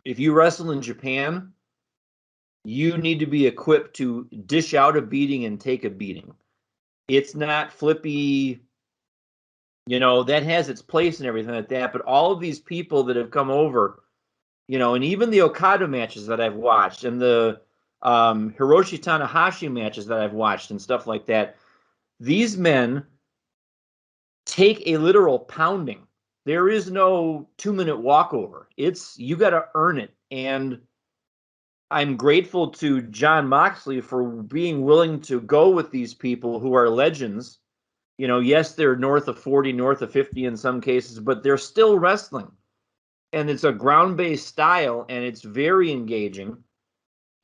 if you wrestle in Japan, you need to be equipped to dish out a beating and take a beating. It's not flippy, that has its place and everything like that. But all of these people that have come over, and even the Okada matches that I've watched and the Hiroshi Tanahashi matches that I've watched and stuff like that, These men take a literal pounding. There is no 2-minute walkover. You got to earn it. And I'm grateful to Jon Moxley for being willing to go with these people who are legends. You know, yes, they're north of 40, north of 50 in some cases, but they're still wrestling. And it's a ground-based style, and it's very engaging.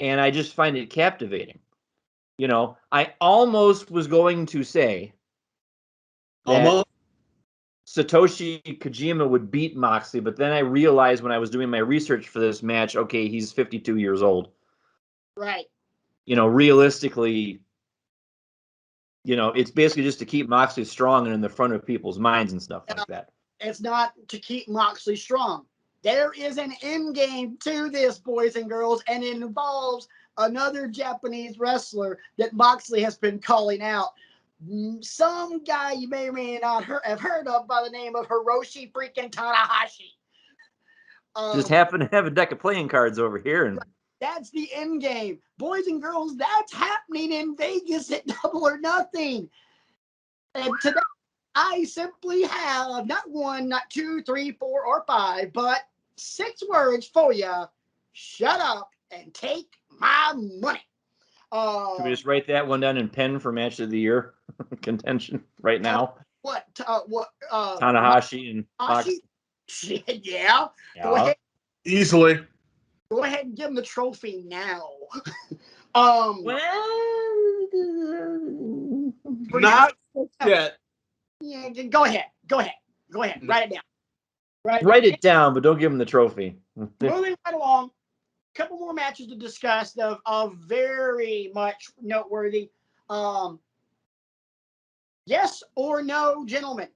And I just find it captivating. You know, I almost was going to say that Almost. Satoshi Kojima would beat Moxley, but then I realized when I was doing my research for this match, okay, he's 52 years old. Right. You know, realistically, you know, it's basically just to keep Moxley strong and in the front of people's minds and stuff like that. It's not to keep Moxley strong. There is an end game to this, boys and girls, and it involves another Japanese wrestler that Moxley has been calling out. Some guy you may or may not have heard of by the name of Hiroshi freaking Tanahashi. Just happen to have a deck of playing cards over here. And that's the end game. Boys and girls, that's happening in Vegas at Double or Nothing. And today, I simply have not 1, not 2, 3, 4, or 5, but 6 words for you. Shut up and take my money. Should we just write that one down in pen for match of the year contention right now? What? Tanahashi and Moxley. Yeah. Easily. Go ahead and give him the trophy now. Not yet. Yeah, go ahead. Write it down. Write it down, but don't give him the trophy. Moving right along. Couple more matches to discuss of very much noteworthy. Yes or no, gentlemen?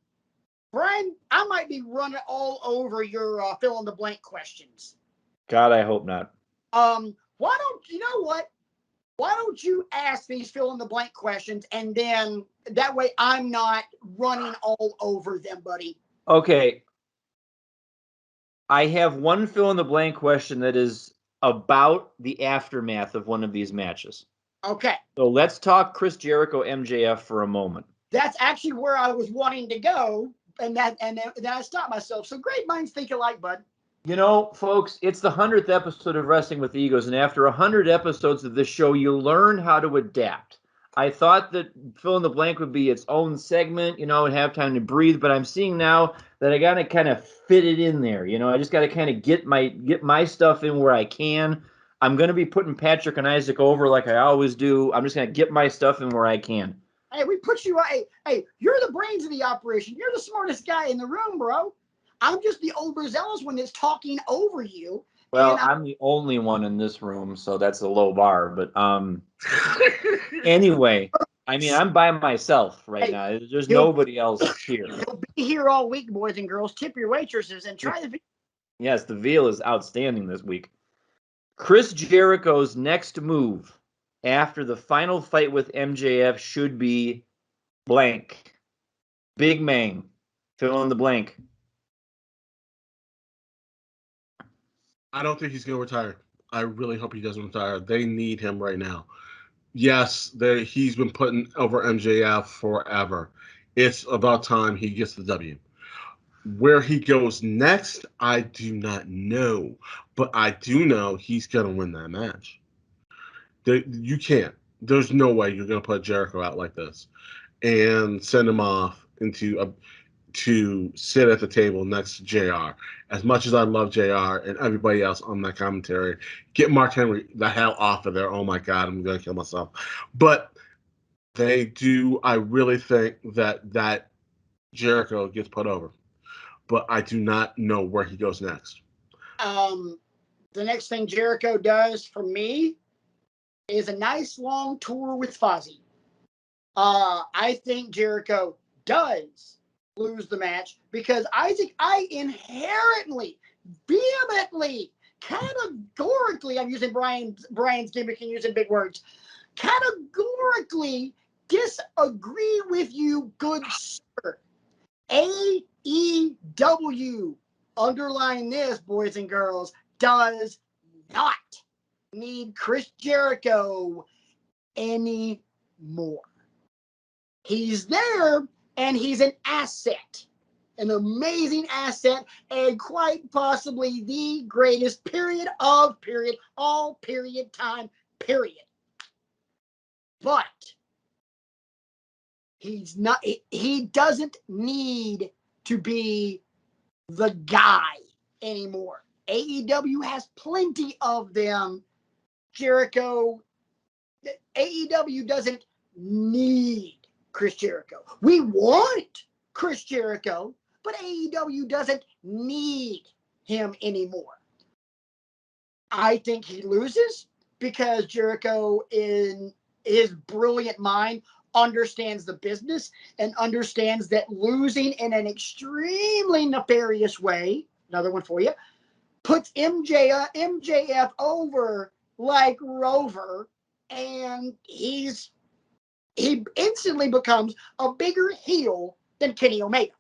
Brian, I might be running all over your fill in the blank questions. God, I hope not. Why don't you know what? Why don't you ask these fill in the blank questions, and then that way I'm not running all over them, buddy. Okay. I have one fill in the blank question that is about the aftermath of one of these matches. Okay. So let's talk Chris Jericho MJF for a moment. That's actually where I was wanting to go, and then I stopped myself. So great minds think alike, bud. You know, folks, it's the 100th episode of Wrestling with Egos, and after 100 episodes of this show, you learn how to adapt. I thought that fill in the blank would be its own segment, you know, and have time to breathe, but I'm seeing now that I got to kind of fit it in there. You know, I just got to kind of get my stuff in where I can. I'm going to be putting Patrick and Isaac over like I always do. I'm just going to get my stuff in where I can. Hey, we put you. Hey, you're the brains of the operation. You're the smartest guy in the room, bro. I'm just the overzealous one that's talking over you. Well, I'm the only one in this room, so that's a low bar. But anyway, I mean, I'm by myself right now. There's nobody else here. You'll be here all week, boys and girls. Tip your waitresses and try the. Yes, the veal is outstanding this week. Chris Jericho's next move after the final fight with MJF should be blank. Big Mang. Fill in the blank. I don't think he's going to retire. I really hope he doesn't retire. They need him right now. Yes, he's been putting over MJF forever. It's about time he gets the W. Where he goes next, I do not know. But I do know he's going to win that match. You can't. There's no way you're going to put Jericho out like this and send him off to sit at the table next to JR. As much as I love JR and everybody else on that commentary, get Mark Henry the hell off of there. Oh my God, I'm going to kill myself. But they do. I really think that Jericho gets put over. But I do not know where he goes next. The next thing Jericho does for me is a nice long tour with Fozzy. I think Jericho does lose the match because I inherently, vehemently, categorically, I'm using Brian's gimmick and using big words, categorically disagree with you, good sir. AEW, underline this, boys and girls, does not need Chris Jericho anymore. He's there, and he's an asset, an amazing asset, and quite possibly the greatest all period time, period. But he's not, he doesn't need to be the guy anymore. AEW has plenty of them. Jericho, AEW doesn't need Chris Jericho. We want Chris Jericho, but AEW doesn't need him anymore. I think he loses because Jericho, in his brilliant mind, understands the business and understands that losing in an extremely nefarious way, another one for you, puts MJF over like Rover, and he instantly becomes a bigger heel than Kenny Omega.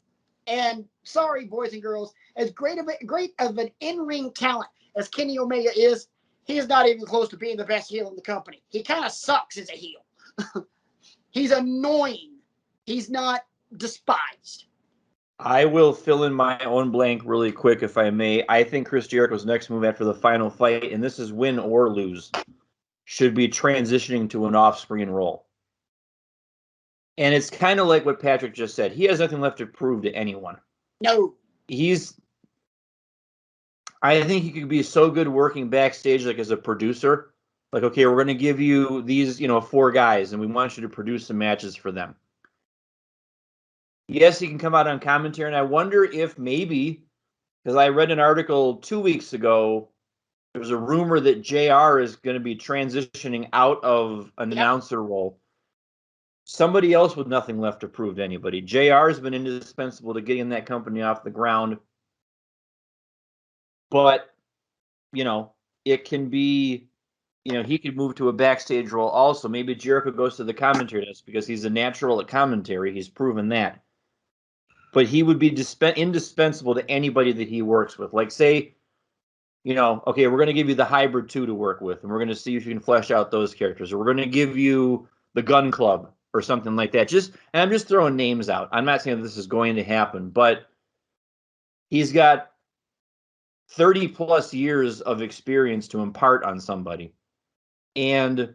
And sorry, boys and girls, as great of an in-ring talent as Kenny Omega is, he's not even close to being the best heel in the company. He kind of sucks as a heel. He's annoying. He's not despised. I will fill in my own blank really quick, if I may. I think Chris Jericho's next move after the final fight, and this is win or lose, should be transitioning to an off-screen role. And it's kind of like what Patrick just said. He has nothing left to prove to anyone. No. I think he could be so good working backstage, like as a producer. Like, okay, we're going to give you these, 4 guys, and we want you to produce some matches for them. Yes, he can come out on commentary, and I wonder if maybe, because I read an article 2 weeks ago, there was a rumor that JR is going to be transitioning out of an announcer role. Somebody else with nothing left to prove to anybody. JR has been indispensable to getting that company off the ground. But, it can be, he could move to a backstage role also. Maybe Jericho goes to the commentary desk because he's a natural at commentary. He's proven that. But he would be indispensable to anybody that he works with. Like, say, okay, we're going to give you the Hybrid 2 to work with, and we're going to see if you can flesh out those characters. Or we're going to give you the Gun Club or something like that. And I'm just throwing names out. I'm not saying this is going to happen, but he's got 30 plus years of experience to impart on somebody. And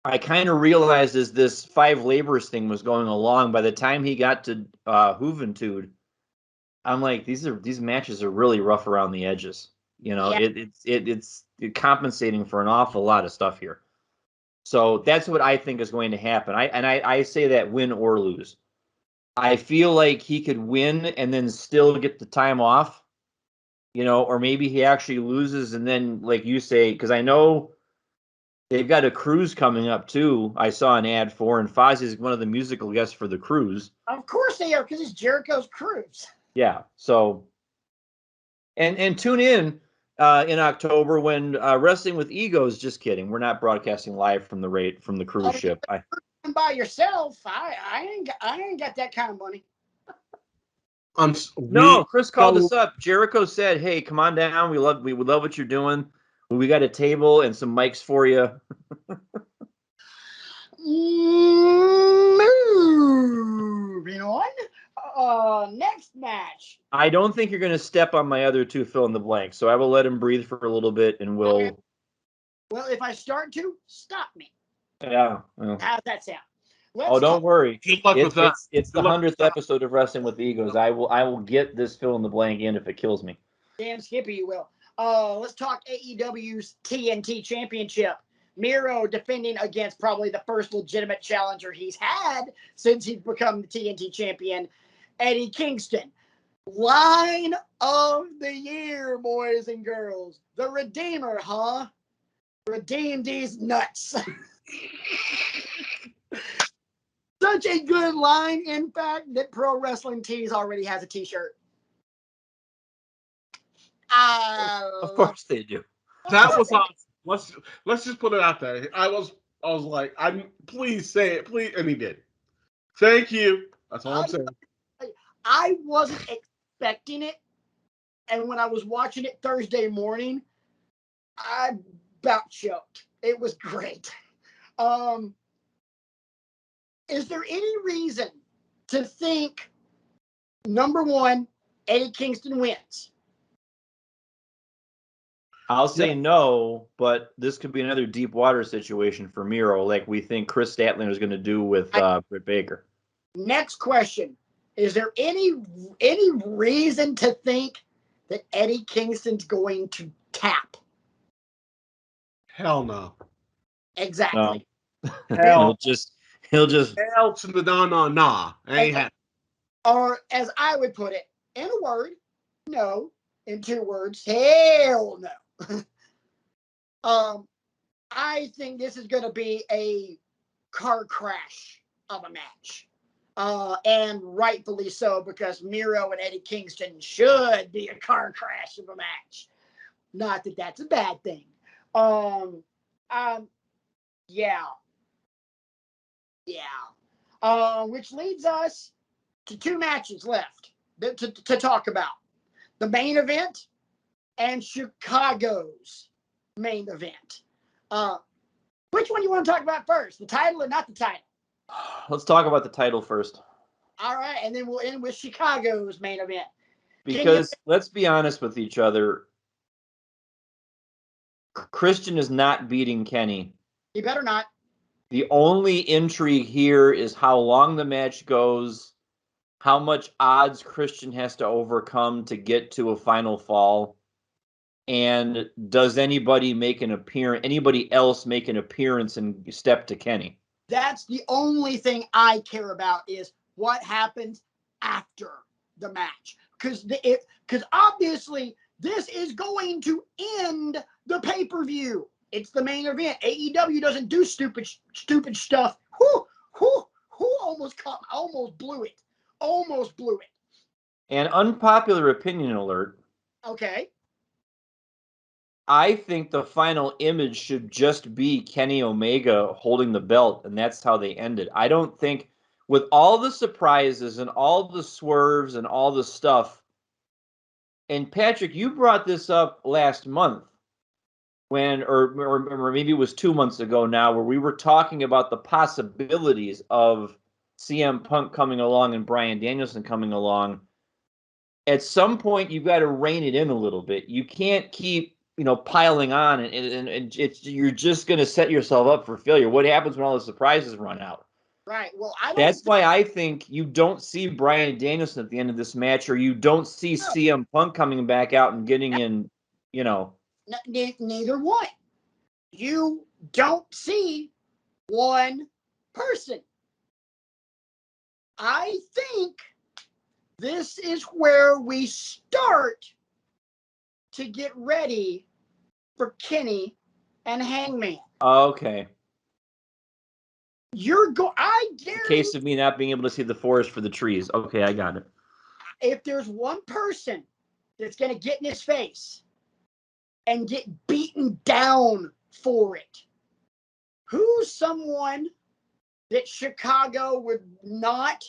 I kind of realized as this 5 Labors thing was going along, by the time he got to Juventud, I'm like, these matches are really rough around the edges. It's compensating for an awful lot of stuff here. So that's what I think is going to happen. I say that win or lose. I feel like he could win and then still get the time off, or maybe he actually loses and then, like you say, because I know they've got a cruise coming up too. I saw an ad for, and Fozzy is one of the musical guests for the cruise. Of course they are, because it's Jericho's cruise. Yeah. So, and tune in October when Wrestling with Egos. Just kidding. We're not broadcasting live from the cruise ship. By yourself, I ain't got that kind of money. No, Chris called us up. Jericho said, "Hey, come on down. We would love what you're doing. We got a table and some mics for you." Moving on. Next match. I don't think you're going to step on my other 2 fill in the blank, so I will let him breathe for a little bit, and we'll. Well, if I start to, stop me. Yeah. Well. How's that sound? Don't worry. Good luck with that. It's the 100th episode of Wrestling with Egos. I will get this fill in the blank in if it kills me. Damn Skippy, you will. Let's talk AEW's TNT Championship. Miro defending against probably the first legitimate challenger he's had since he's become the TNT champion, Eddie Kingston. Line of the year, boys and girls. The Redeemer, huh? Redeem these nuts. Such a good line, in fact, that Pro Wrestling Tees already has a t-shirt. Of course they do. That was awesome. Let's just put it out there. I was like, please say it, please, and he did. Thank you. That's all I'm saying. I wasn't expecting it, and when I was watching it Thursday morning, I about choked. It was great. is there any reason to think, number one, Eddie Kingston wins? I'll say no, but this could be another deep water situation for Miro, like we think Chris Statlander is going to do with Britt Baker. Next question. Is there any reason to think that Eddie Kingston's going to tap? Hell no. Exactly. Hell. He'll just Hell to the nah. Ain't happening. Or as I would put it, in a word, no. In 2 words, hell no. I think this is going to be a car crash of a match. And rightfully so, because Miro and Eddie Kingston should be a car crash of a match. Not that that's a bad thing. Yeah. Which leads us to 2 matches left to talk about. The main event and Chicago's main event. Which one do you want to talk about first? The title or not the title? Let's talk about the title first. All right, and then we'll end with Chicago's main event. Because let's be honest with each other. Christian is not beating Kenny. He better not. The only intrigue here is how long the match goes, how much odds Christian has to overcome to get to a final fall, and does anybody else make an appearance and step to Kenny? That's the only thing I care about is what happens after the match. Because obviously this is going to end the pay-per-view. It's the main event. AEW doesn't do stupid stuff. Almost blew it. Almost blew it. An unpopular opinion alert. Okay. I think the final image should just be Kenny Omega holding the belt, and that's how they ended. I don't think, with all the surprises and all the swerves and all the stuff, and Patrick, you brought this up last month, or maybe it was 2 months ago now, where we were talking about the possibilities of CM Punk coming along and Bryan Danielson coming along. At some point, you've got to rein it in a little bit. You can't keep piling on, and you're just going to set yourself up for failure. What happens when all the surprises run out? Right. Well, that's why I think you don't see Bryan Danielson at the end of this match, or you don't see CM Punk coming back out and getting in, Neither one. You don't see one person. I think this is where we start to get ready for Kenny and Hangman. Okay. I guarantee. In case of me not being able to see the forest for the trees. Okay, I got it. If there's one person that's going to get in his face and get beaten down for it, who's someone that Chicago would not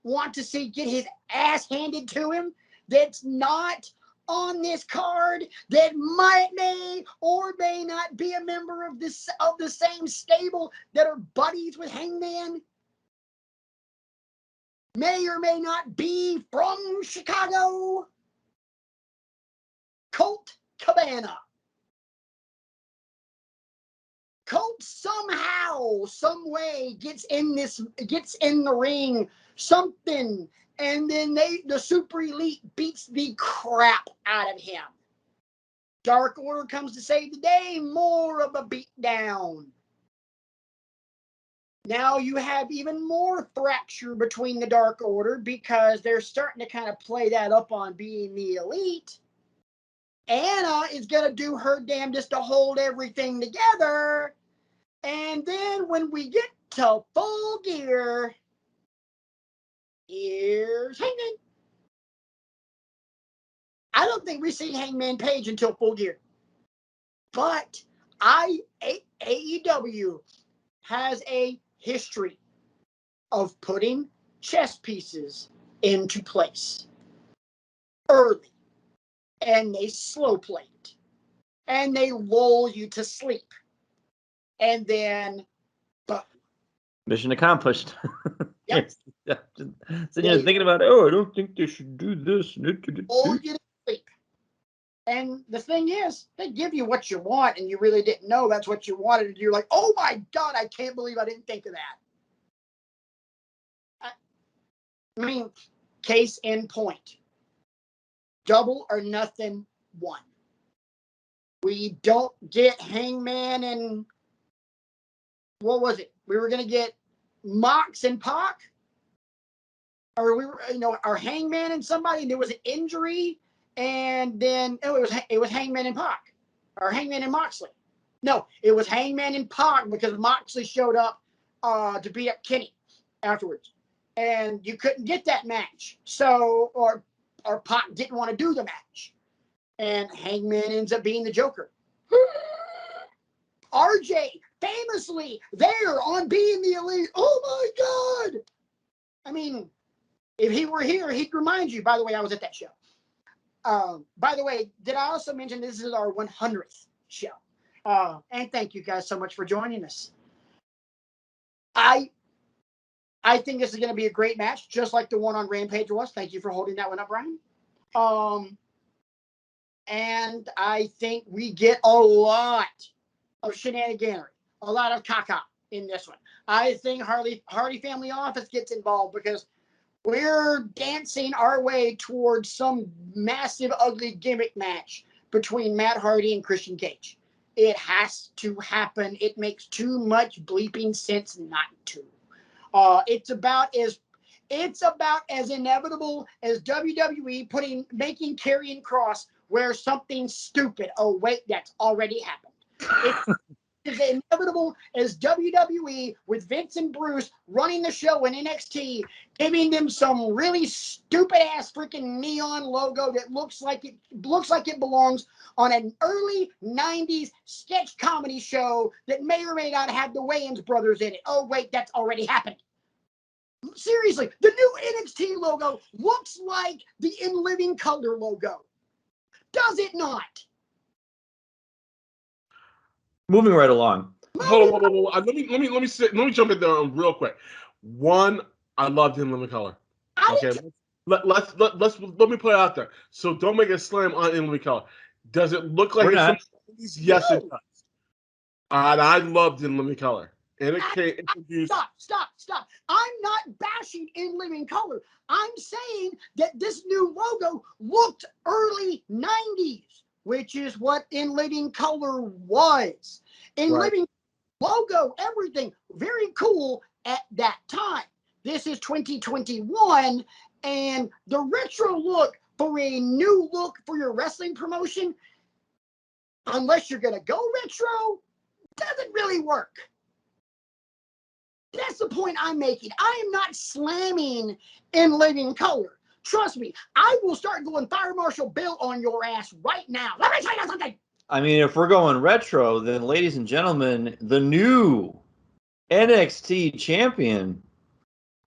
want to see get his ass handed to him, that's not on this card, that may or may not be a member of the same stable that are buddies with Hangman, may or may not be from Chicago? Colt Cabana. Colt somehow, some way gets in the ring, something, and then the Super Elite beats the crap out of him. Dark Order comes to save the day, more of a beatdown. Now you have even more fracture between the Dark Order because they're starting to kind of play that up on being the Elite. Anna is going to do her damnedest to hold everything together. And then when we get to Full Gear, here's Hangman. I don't think we see Hangman Page until Full Gear. But AEW has a history of putting chess pieces into place early. And they slow play it. And they lull you to sleep. And then, boom, Mission accomplished. Yep. So you're thinking about, I don't think they should do this. Or get sleep. And the thing is, they give you what you want, and you really didn't know that's what you wanted. And you're like, oh my God, I can't believe I didn't think of that. I mean, case in point. Double or Nothing 1. We don't get Hangman and what was it? We were going to get Mox and Pac, or we were, our Hangman and somebody, and there was an injury, and then it was Hangman and Pac, or Hangman and Moxley. No, it was Hangman and Pac because Moxley showed up to beat up Kenny afterwards, and you couldn't get that match. So, or Pac didn't want to do the match, and Hangman ends up being the Joker. RJ famously there on Being the Elite. Oh my God! I mean, if he were here, he'd remind you. By the way, I was at that show. By the way, did I also mention this is our 100th show? And thank you guys so much for joining us. I think this is going to be a great match, just like the one on Rampage was. Thank you for holding that one up, Brian. And I think we get a lot of shenaniganery, a lot of caca in this one. I think Hardy Family Office gets involved because we're dancing our way towards some massive, ugly gimmick match between Matt Hardy and Christian Cage. It has to happen. It makes too much bleeping sense not to. It's about as inevitable as WWE making Karrion Kross wear something stupid. Oh wait, that's already happened. It's as inevitable as WWE with Vince and Bruce running the show in NXT, giving them some really stupid ass freaking neon logo that looks like it belongs on an early 90s sketch comedy show that may or may not have the Wayans brothers in it. Oh wait, that's already happened. Seriously, the new NXT logo looks like the In Living Color logo. Does it not? Moving right along. Hold on. Let me jump in there real quick. One, I loved In Living Color. Okay, let me put it out there. So don't make a slam on In Living Color. Does it look like it's from the 90s? Yes, it does. And I loved In Living Color. And it came introduced. Stop. I'm not bashing In Living Color. I'm saying that this new logo looked early 90s, which is what In Living Color was. In Living logo, everything, very cool at that time. This is 2021, and the retro look for a new look for your wrestling promotion, unless you're going to go retro, doesn't really work. That's the point I'm making. I am not slamming In Living Color. Trust me, I will start going Fire Marshal Bill on your ass right now. Let me tell you something. I mean, if we're going retro, then ladies and gentlemen, the new NXT champion,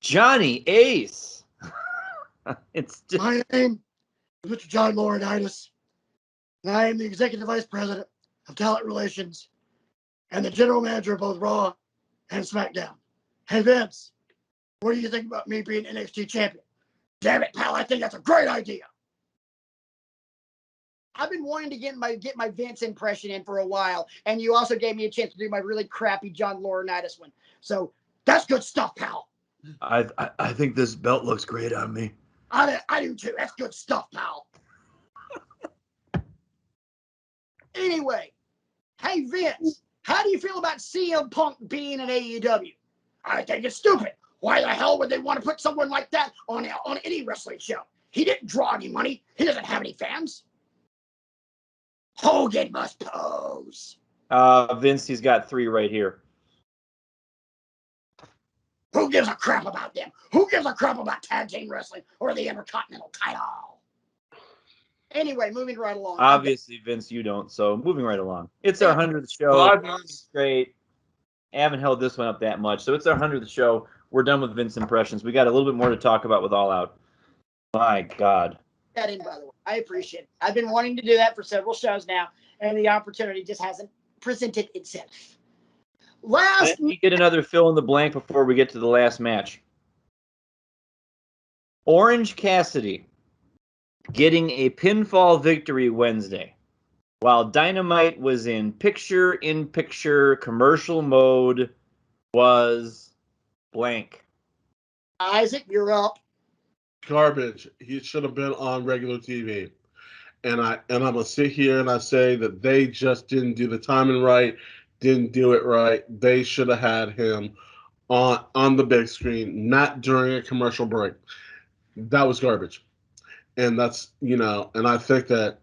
Johnny Ace. It's just... My name is Mr. John Laurinaitis, and I am the Executive Vice President of Talent Relations and the General Manager of both Raw and SmackDown. Hey, Vince, what do you think about me being NXT champion? Damn it, pal, I think that's a great idea. I've been wanting to get my Vince impression in for a while, and you also gave me a chance to do my really crappy John Laurinaitis one. So that's good stuff, pal. I think this belt looks great on me. I do too. That's good stuff, pal. Anyway, hey, Vince, how do you feel about CM Punk being in AEW? I think it's stupid. Why the hell would they want to put someone like that on any wrestling show? He didn't draw any money. He doesn't have any fans. Hogan must pose. Vince, he's got 3 right here. Who gives a crap about them? Who gives a crap about tag team wrestling or the Intercontinental title? Anyway, moving right along. Obviously, Vince, you don't. So moving right along. It's our 100th show. It's great. I haven't held this one up that much. So it's our 100th show. We're done with Vince impressions. We got a little bit more to talk about with All Out. My God. That in, by the way. I appreciate it. I've been wanting to do that for several shows now, and the opportunity just hasn't presented itself. Last Let me get another fill in the blank before we get to the last match. Orange Cassidy getting a pinfall victory Wednesday, while Dynamite was in picture-in-picture commercial mode, was blank. Isaac, you're up. Garbage. He should have been on regular TV. And I'm gonna sit here and I say that they just didn't do the timing right, didn't do it right. They should have had him on the big screen, not during a commercial break. That was garbage. And that's, and I think that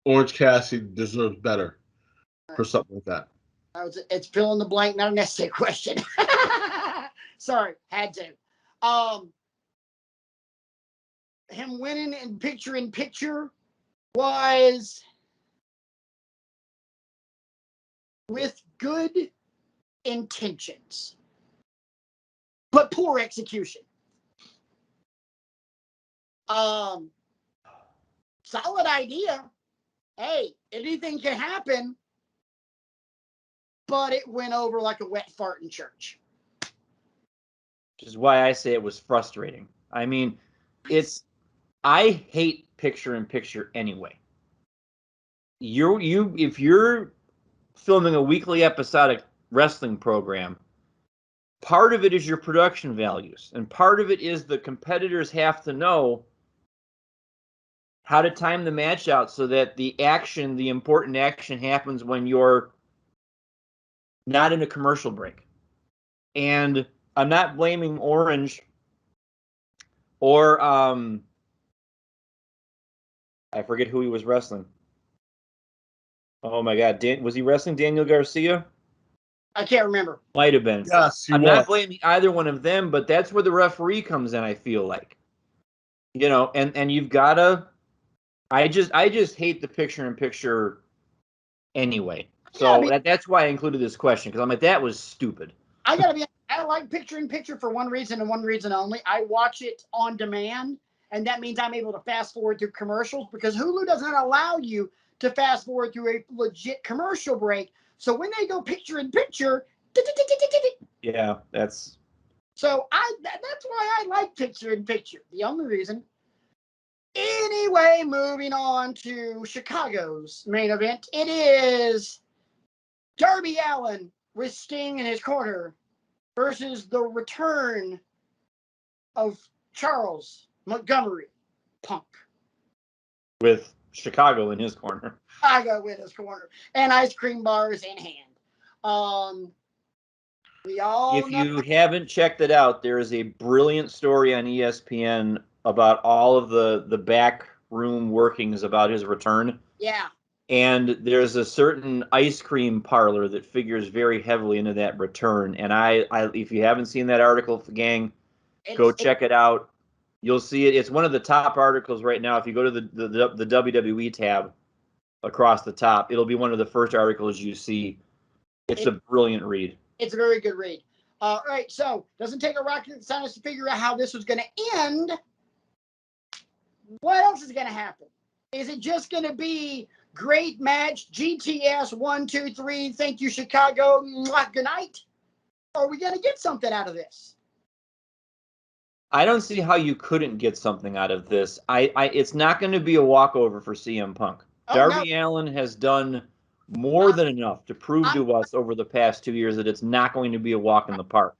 Orange Cassidy deserves better for something like that. It's fill in the blank, not an essay question. Sorry, had to. Him winning in picture was with good intentions, but poor execution. Solid idea. Hey, anything can happen, but it went over like a wet fart in church. Which is why I say it was frustrating. I mean, I hate picture-in-picture anyway. If you're filming a weekly episodic wrestling program, part of it is your production values, and part of it is the competitors have to know how to time the match out so that the important action happens when you're not in a commercial break. And I'm not blaming Orange or I forget who he was wrestling. Oh my God, was he wrestling Daniel Garcia? I can't remember. Might have been. Yes, I'm not blaming either one of them, but that's where the referee comes in, I feel like. And you've gotta. I just hate the picture-in-picture anyway. So that's why I included this question, because I'm like, that was stupid. I like picture-in-picture for one reason and one reason only. I watch it on demand, and that means I'm able to fast forward through commercials because Hulu doesn't allow you to fast forward through a legit commercial break. So when they go picture-in-picture, yeah, that's. So that's why I like picture-in-picture. The only reason. Anyway, moving on to Chicago's main event. It is Darby Allin with Sting in his corner versus the return of Charles Montgomery Punk. With Chicago in his corner. Chicago in his corner. And ice cream bars in hand. If you haven't checked it out, there is a brilliant story on ESPN about all of the back room workings about his return. Yeah. And there's a certain ice cream parlor that figures very heavily into that return. And I if you haven't seen that article, gang, go check it out. You'll see it. It's one of the top articles right now. If you go to the WWE tab across the top, it'll be one of the first articles you see. It's a brilliant read. It's a very good read. All right, so doesn't take a rocket scientist to figure out how this was going to end. What else is going to happen? Is it just going to be great match, GTS 1, 2, 3, thank you, Chicago, good night? Or are we going to get something out of this? I don't see how you couldn't get something out of this. It's not going to be a walkover for CM Punk. Darby Allin has done more than enough to prove to us over the past 2 years that it's not going to be a walk in the park.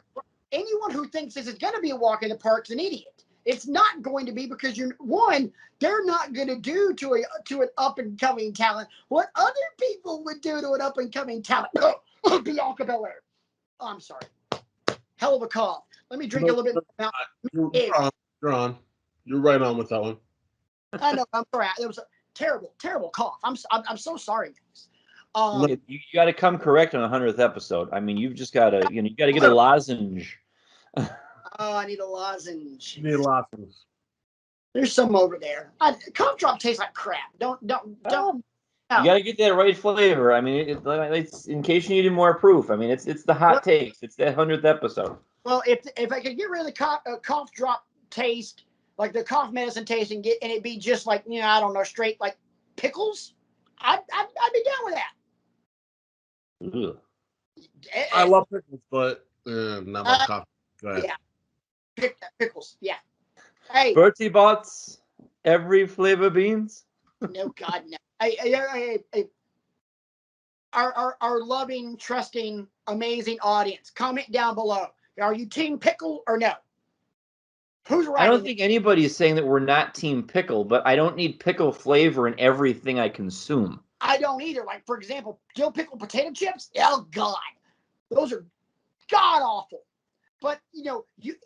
Anyone who thinks this is going to be a walk in the park is an idiot. It's not going to be because they're not going to do to an up and coming talent what other people would do to an up and coming talent. Bianca Belair. Oh, I'm sorry. Hell of a cough. Let me drink a little bit. You're on. You're right on with that one. I know. I'm sorry. It was a terrible, terrible cough. I'm so sorry, guys. You got to come correct on the 100th episode. I mean, you've just got to, you got to get a lozenge. Oh, I need a lozenge. You need a lozenge. There's some over there. Cough drop tastes like crap. Don't. You got to get that right flavor. I mean, it's in case you needed more proof. I mean, it's the hot takes. It's that 100th episode. Well, if I could get rid of the cough drop taste, like the cough medicine taste, and it be just like, I don't know, straight like pickles, I'd be down with that. Ugh. I love pickles, but not much coffee. Go ahead. Yeah, pickles. Yeah. Hey, Bertie Bott's every flavor beans. no, God, no. Hey, our loving, trusting, amazing audience, comment down below. Are you team pickle or no? Who's right? I don't think anybody is saying that we're not team pickle, but I don't need pickle flavor in everything I consume. I don't either. Like, for example, dill pickle potato chips. Oh God, those are god awful. But you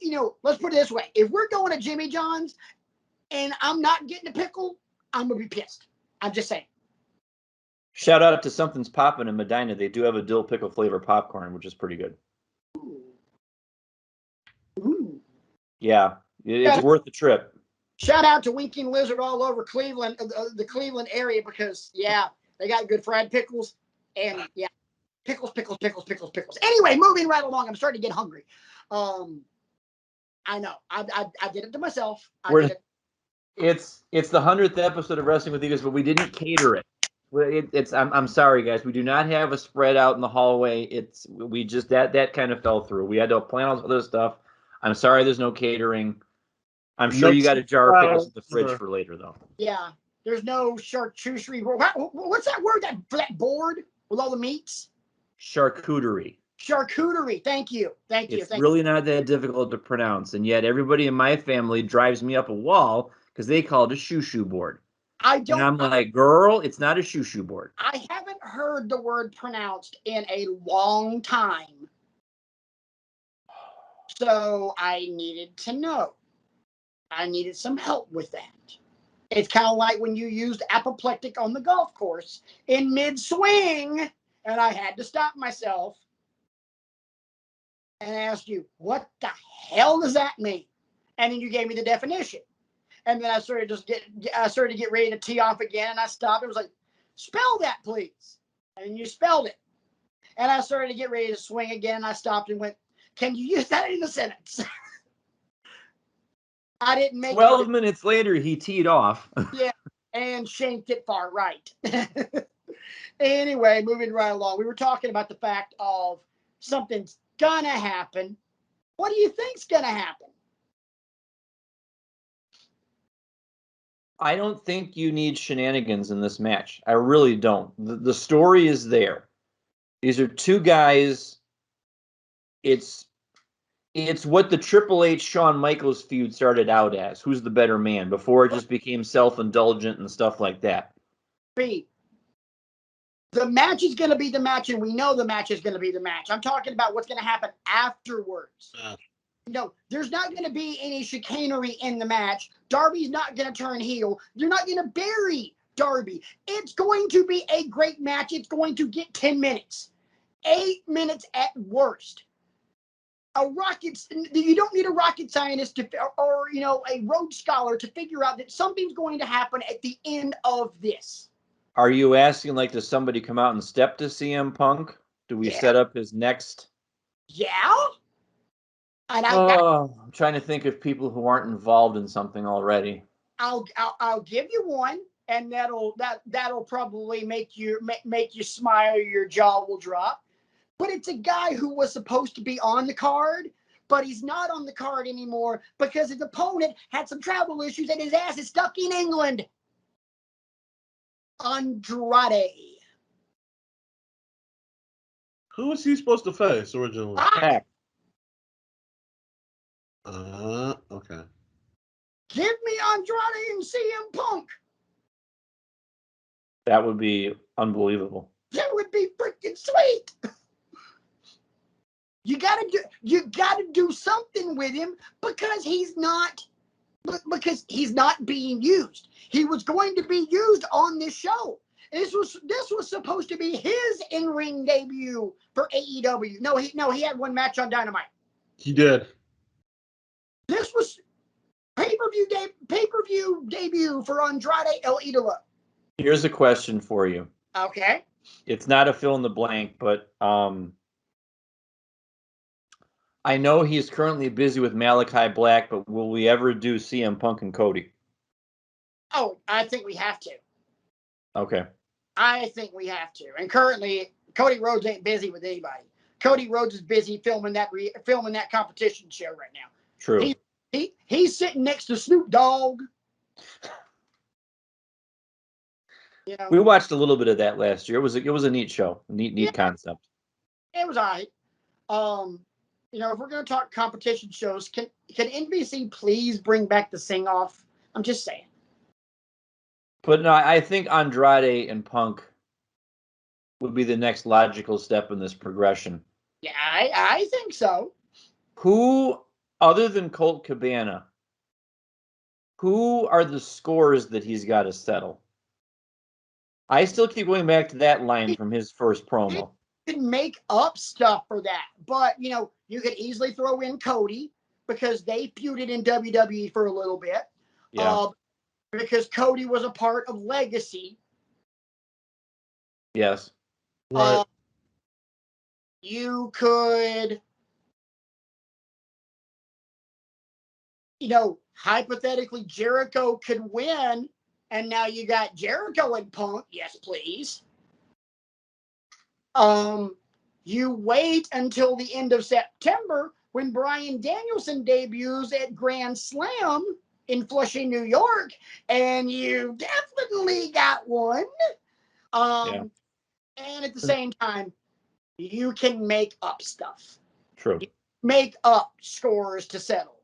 know, let's put it this way: if we're going to Jimmy John's and I'm not getting a pickle, I'm gonna be pissed. I'm just saying. Shout out to Something's Poppin' in Medina. They do have a dill pickle flavor popcorn, which is pretty good. Ooh. Yeah, it's worth the trip. Shout out to Winking Lizard all over Cleveland, the Cleveland area, because they got good fried pickles and pickles. Anyway, moving right along. I'm starting to get hungry. I know. I did it to myself. It's the 100th episode of Wrestling with Egos, but we didn't cater it. I'm sorry, guys. We do not have a spread out in the hallway. We just that kind of fell through. We had to plan all this other stuff. I'm sorry, there's no catering. I'm sure you got a jar of pickles in the fridge for later, though. Yeah, there's no charcuterie. What's that word? That board with all the meats? Charcuterie. Charcuterie. Thank you. It's really not that difficult to pronounce, and yet everybody in my family drives me up a wall because they call it a shoo-shoo board. And I'm like, girl, it's not a shoo-shoo board. I haven't heard the word pronounced in a long time. So I needed to know. I needed some help with that. It's kind of like when you used apoplectic on the golf course in mid-swing, and I had to stop myself and ask you, what the hell does that mean? And then you gave me the definition. And then I started to get ready to tee off again, and I stopped. It was like, spell that, please. And you spelled it. And I started to get ready to swing again, and I stopped and went, can you use that in a sentence? I didn't make 12 minutes later, he teed off. Yeah, and shanked it far right. Anyway, moving right along. We were talking about the fact of something's gonna happen. What do you think's gonna happen? I don't think you need shenanigans in this match. I really don't. The story is there. These are two guys. It's what the Triple H Shawn Michaels feud started out as. Who's the better man? Before it just became self-indulgent and stuff like that. The match is going to be the match, and we know the match is going to be the match. I'm talking about what's going to happen afterwards. No, there's not going to be any chicanery in the match. Darby's not going to turn heel. You're not going to bury Darby. It's going to be a great match. It's going to get 10 minutes. 8 minutes at worst. You don't need a rocket scientist or a Rhodes Scholar to figure out that something's going to happen at the end of this. Are you asking, like, does somebody come out and step to CM Punk? Do we set up his next? Yeah. And I'm trying to think of people who aren't involved in something already. I'll give you one, and that'll probably make you smile. Your jaw will drop. But it's a guy who was supposed to be on the card, but he's not on the card anymore because his opponent had some travel issues and his ass is stuck in England. Andrade. Who was he supposed to face originally? Okay. Give me Andrade and CM Punk. That would be unbelievable. That would be freaking sweet. You gotta do something with him because he's not being used. He was going to be used on this show. This was supposed to be his in-ring debut for AEW. No, he had one match on Dynamite. He did. This was pay-per-view debut for Andrade El Idolo. Here's a question for you. Okay. It's not a fill in the blank, but I know he's currently busy with Malachi Black, but will we ever do CM Punk and Cody? Oh, I think we have to. Okay. I think we have to. And currently, Cody Rhodes ain't busy with anybody. Cody Rhodes is busy filming that competition show right now. True. He's sitting next to Snoop Dogg. You know, We watched a little bit of that last year. It was a neat show, neat concept. it was all right. If we're going to talk competition shows, can NBC please bring back the sing off? I'm just saying. But no, I think Andrade and Punk would be the next logical step in this progression. Yeah, I think so. Who, other than Colt Cabana, who are the scores that he's got to settle? I still keep going back to that line from his first promo. You can make up stuff for that, but you could easily throw in Cody because they feuded in WWE for a little bit. Yeah. Because Cody was a part of Legacy. Yes. Right. You could, hypothetically, Jericho could win, and now you got Jericho and Punk. Yes, please. You wait until the end of September when Bryan Danielson debuts at Grand Slam in Flushing, New York, and you definitely got one. And at the same time, you can make up stuff. True. Make up scores to settle.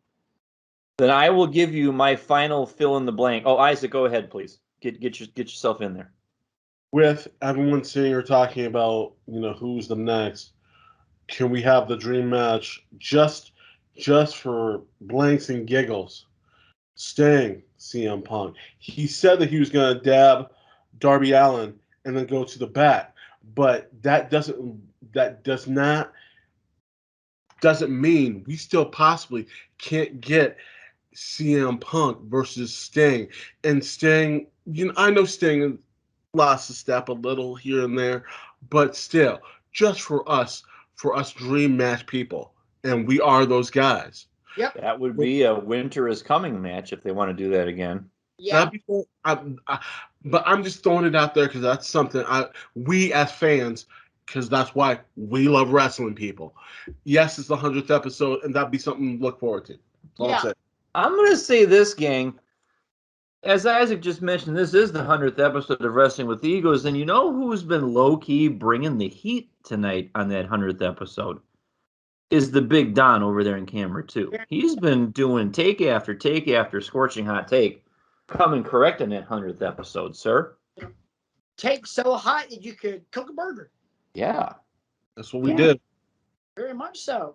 Then I will give you my final fill in the blank. Oh, Isaac, go ahead, please. Get yourself in there. With everyone sitting here talking about, who's the next, can we have the dream match just for blanks and giggles? Sting, CM Punk. He said that he was going to dab Darby Allin and then go to the back, but that doesn't mean we still possibly can't get CM Punk versus Sting. And Sting, I know Sting lost a step a little here and there, but still, just for us dream match people, and we are those guys. Yep. That would be a Winter is Coming match if they want to do that again. Yeah. But I'm just throwing it out there because that's something we as fans, because that's why we love wrestling people. Yes, it's the 100th episode, and that'd be something to look forward to. Yeah. I'm going to say this, gang. As Isaac just mentioned, this is the 100th episode of Wrestling with Egos, and you know who's been low-key bringing the heat tonight on that 100th episode? Is the Big Don over there in camera, too. He's been doing take after take after scorching hot take, coming correct in that 100th episode, sir. Take so hot that you could cook a burger. Yeah. That's what we did. Very much so.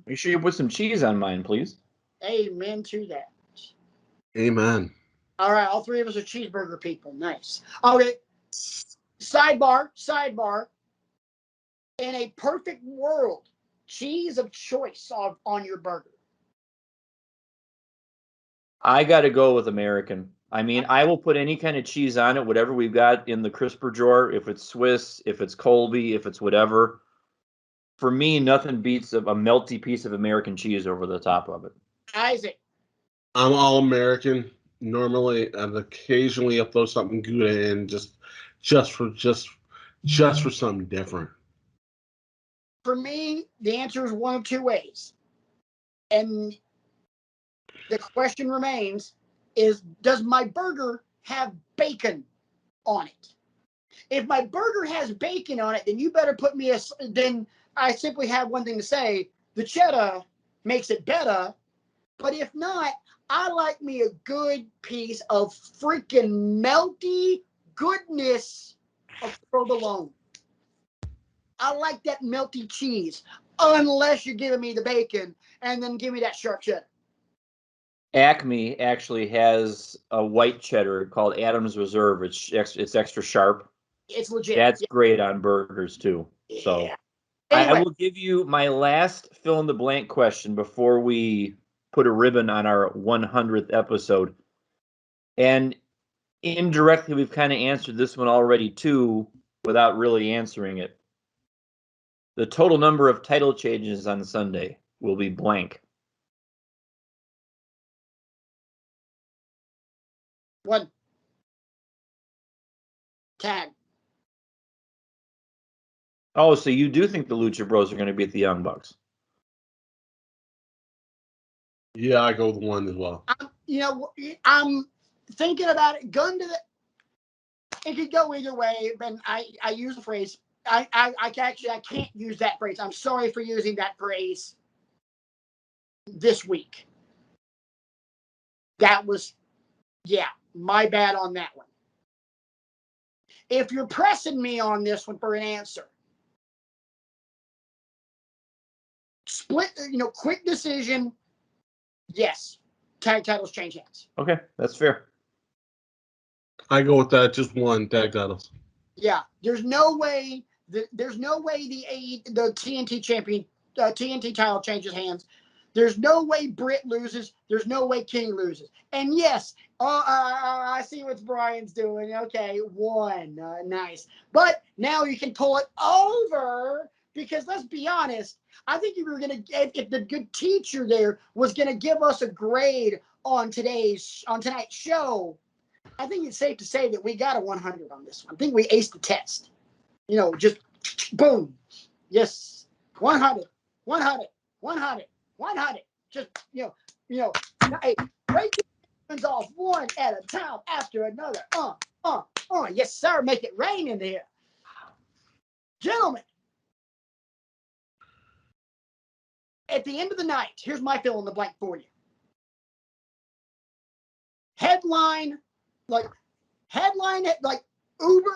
Make sure you put some cheese on mine, please. Amen to that. Amen. All right, all three of us are cheeseburger people. Nice. Okay. Sidebar. In a perfect world, cheese of choice on your burger. I got to go with American. I mean, I will put any kind of cheese on it, whatever we've got in the crisper drawer, if it's Swiss, if it's Colby, if it's whatever. For me, nothing beats a melty piece of American cheese over the top of it. Isaac. I'm all American normally, and occasionally I'll throw something Gouda in just for something different. For me, the answer is one of two ways. And the question remains is, does my burger have bacon on it? If my burger has bacon on it, then you better put me then I simply have one thing to say. The cheddar makes it better. But if not, I like me a good piece of freaking melty goodness of provolone. I like that melty cheese, unless you're giving me the bacon and then give me that sharp cheddar. Acme actually has a white cheddar called Adams Reserve. It's extra sharp. It's legit. That's great on burgers too. So Yeah. Anyway. I will give you my last fill in the blank question before we put a ribbon on our 100th episode. And indirectly, we've kind of answered this one already too, without really answering it. The total number of title changes on Sunday will be blank. 1. Tag. Oh, so you do think the Lucha Bros are going to beat the Young Bucks? Yeah, I go with 1 as well. I'm thinking about it. It could go either way, but I use the phrase. I can't use that phrase. I'm sorry for using that phrase this week. That was, my bad on that one. If you're pressing me on this one for an answer, quick decision, yes. Tag titles change hands. Okay, that's fair. I go with that. Just 1 tag titles. Yeah, there's no way the TNT champion, TNT title changes hands. There's no way Britt loses. There's no way King loses. And yes, I see what Brian's doing. Okay, 1, nice. But now you can pull it over because let's be honest. I think if the good teacher there was gonna give us a grade on tonight's show, I think it's safe to say that we got a 100 on this one. I think we aced the test. Just boom. Yes. 100, 100, 100, 100. Just, hey, break the off one at a time after another. Yes, sir. Make it rain in here. Gentlemen, at the end of the night, here's my fill in the blank for you. Headline, Uber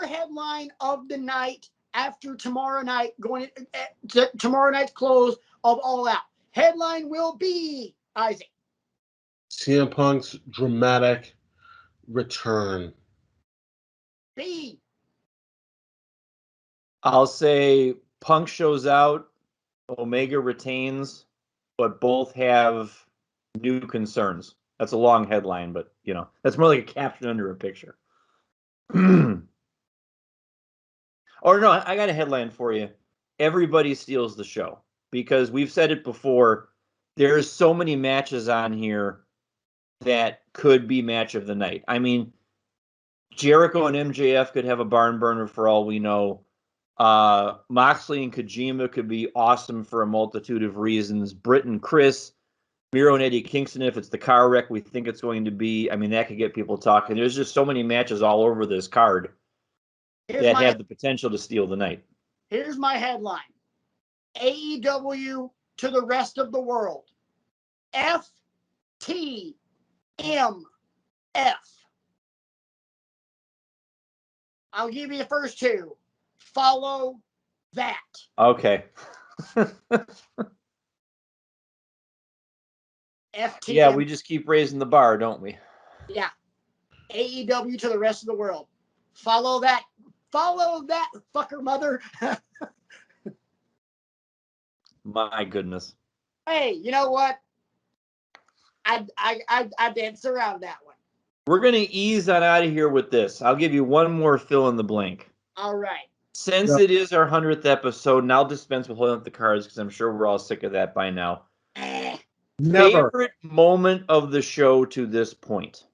headline of the night after tomorrow night, going to tomorrow night's close of All Out. Headline will be, Isaac. CM Punk's dramatic return. B. I'll say Punk shows out, Omega retains, but both have new concerns. That's a long headline, but that's more like a caption under a picture. Or no, I got a headline for you. Everybody steals the show, because we've said it before. There's so many matches on here that could be match of the night. I mean, Jericho and MJF could have a barn burner for all we know. Moxley and Kojima could be awesome for a multitude of reasons. Britt and Chris, Miro and Eddie Kingston, if it's the car wreck we think it's going to be, I mean, that could get people talking. There's just so many matches all over this card that have the potential to steal the night. Here's my headline. AEW to the rest of the world. FTMF. I'll give you the first 2. Follow that. Okay. FTM. Yeah, we just keep raising the bar, don't we? Yeah. AEW to the rest of the world. Follow that. Follow that, fucker mother. My goodness. Hey, you know what? I danced around that one. We're going to ease on out of here with this. I'll give you one more fill in the blank. All right. Since it is our 100th episode, and I'll dispense with holding up the cards because I'm sure we're all sick of that by now. Never. Favorite moment of the show to this point?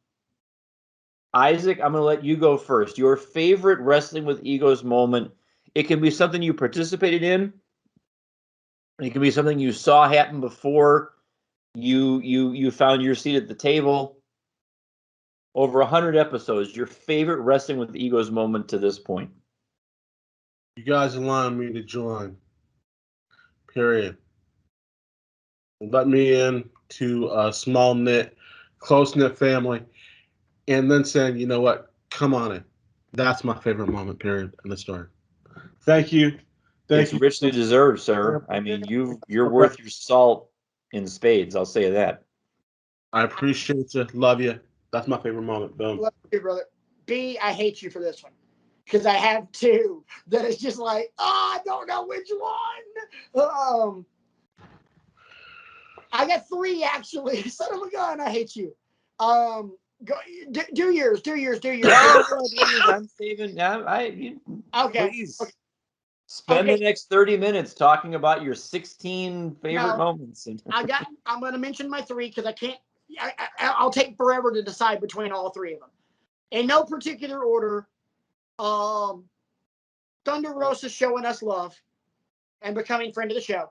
Isaac, I'm going to let you go first. Your favorite Wrestling with Egos moment. It can be something you participated in. It can be something you saw happen before you found your seat at the table. Over 100 episodes, your favorite Wrestling with Egos moment to this point? You guys allowing me to join. Period. Let me in to a small-knit, close-knit family. And then saying, you know what, come on in. That's my favorite moment, period, in the story. Thank you. It's richly deserved, sir. I mean, you're worth your salt in spades. I'll say that. I appreciate you. Love you. That's my favorite moment. Boom. Love you, brother. B, I hate you for this one. Because I have 2 that is just like, I don't know which one. I got 3, actually. Son of a gun, I hate you. Do yours. I'm saving. Okay. Please. Okay. Spend the next 30 minutes talking about your 16 favorite moments. I'm going to mention my 3 because I can't. I'll take forever to decide between all 3 of them. In no particular order. Thunder Rosa showing us love. and becoming friend of the show.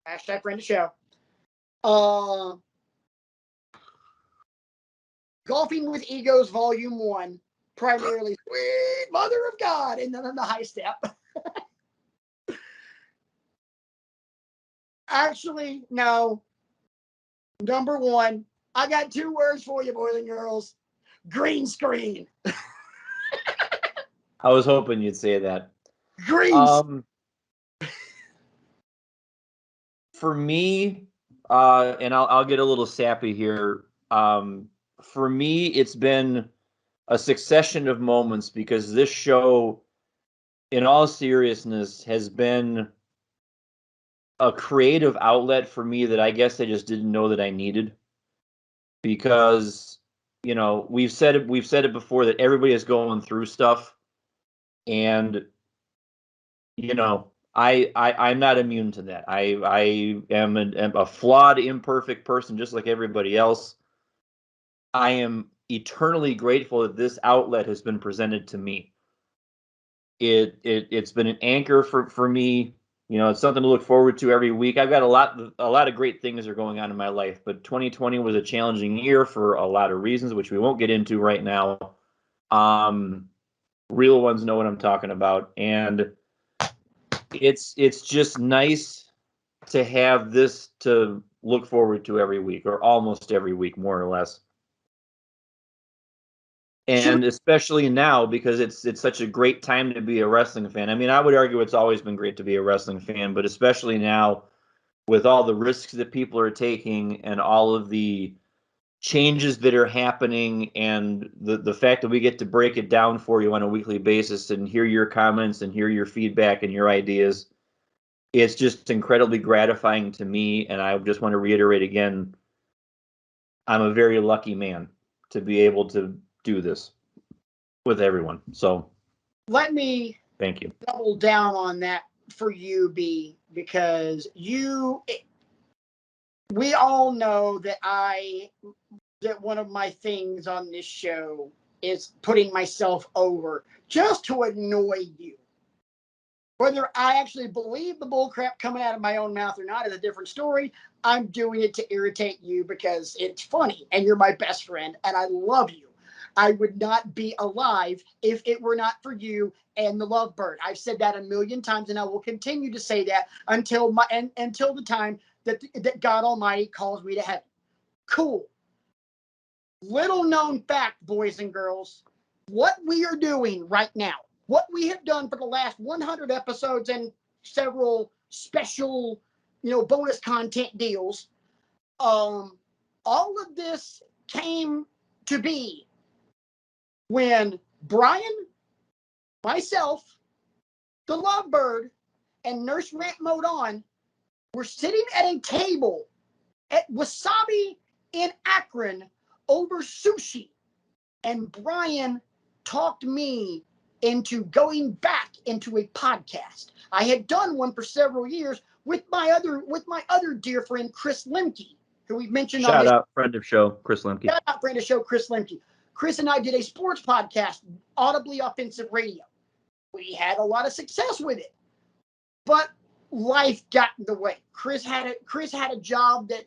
Hashtag friend of the show. Golfing with Egos Volume 1, primarily Sweet Mother of God, and then the high step. Actually, no. Number 1, I got 2 words for you, boys and girls. Green screen. I was hoping you'd say that. Green For me, and I'll get a little sappy here. For me, it's been a succession of moments because this show, in all seriousness, has been a creative outlet for me that I guess I just didn't know that I needed. Because, you know, we've said it before that everybody is going through stuff, and you know, I'm not immune to that. I am a flawed, imperfect person, just like everybody else. I am eternally grateful that this outlet has been presented to me. It's been an anchor for me. You know, it's something to look forward to every week. I've got a lot of great things are going on in my life, but 2020 was a challenging year for a lot of reasons, which we won't get into right now. Real ones know what I'm talking about, and it's just nice to have this to look forward to every week, or almost every week, more or less. And especially now, because it's such a great time to be a wrestling fan. I mean, I would argue it's always been great to be a wrestling fan, but especially now with all the risks that people are taking and all of the changes that are happening, and the fact that we get to break it down for you on a weekly basis and hear your comments and hear your feedback and your ideas, it's just incredibly gratifying to me. And I just want to reiterate again, I'm a very lucky man to be able to do this with everyone. So Let me thank you. double down on that for you, B, because we all know that one of my things on this show is putting myself over just to annoy you. Whether I actually believe the bullcrap coming out of my own mouth or not is a different story. I'm doing it to irritate you because it's funny and you're my best friend and I love you. I would not be alive if it were not for you and the lovebird. I've said that a million times, and I will continue to say that until the time that God Almighty calls me to heaven. Cool. Little known fact, boys and girls, what we are doing right now, what we have done for the last 100 episodes and several special, bonus content deals, all of this came to be when Brian, myself, the Lovebird, and Nurse Rant Mode On were sitting at a table at Wasabi in Akron over sushi. And Brian talked me into going back into a podcast. I had done one for several years with my other dear friend, Chris Lemke, who we've mentioned on this. Shout out friend of show, Chris Lemke. Shout out friend of show, Chris Lemke. Chris and I did a sports podcast, Audibly Offensive Radio. We had a lot of success with it, but life got in the way. Chris had a job that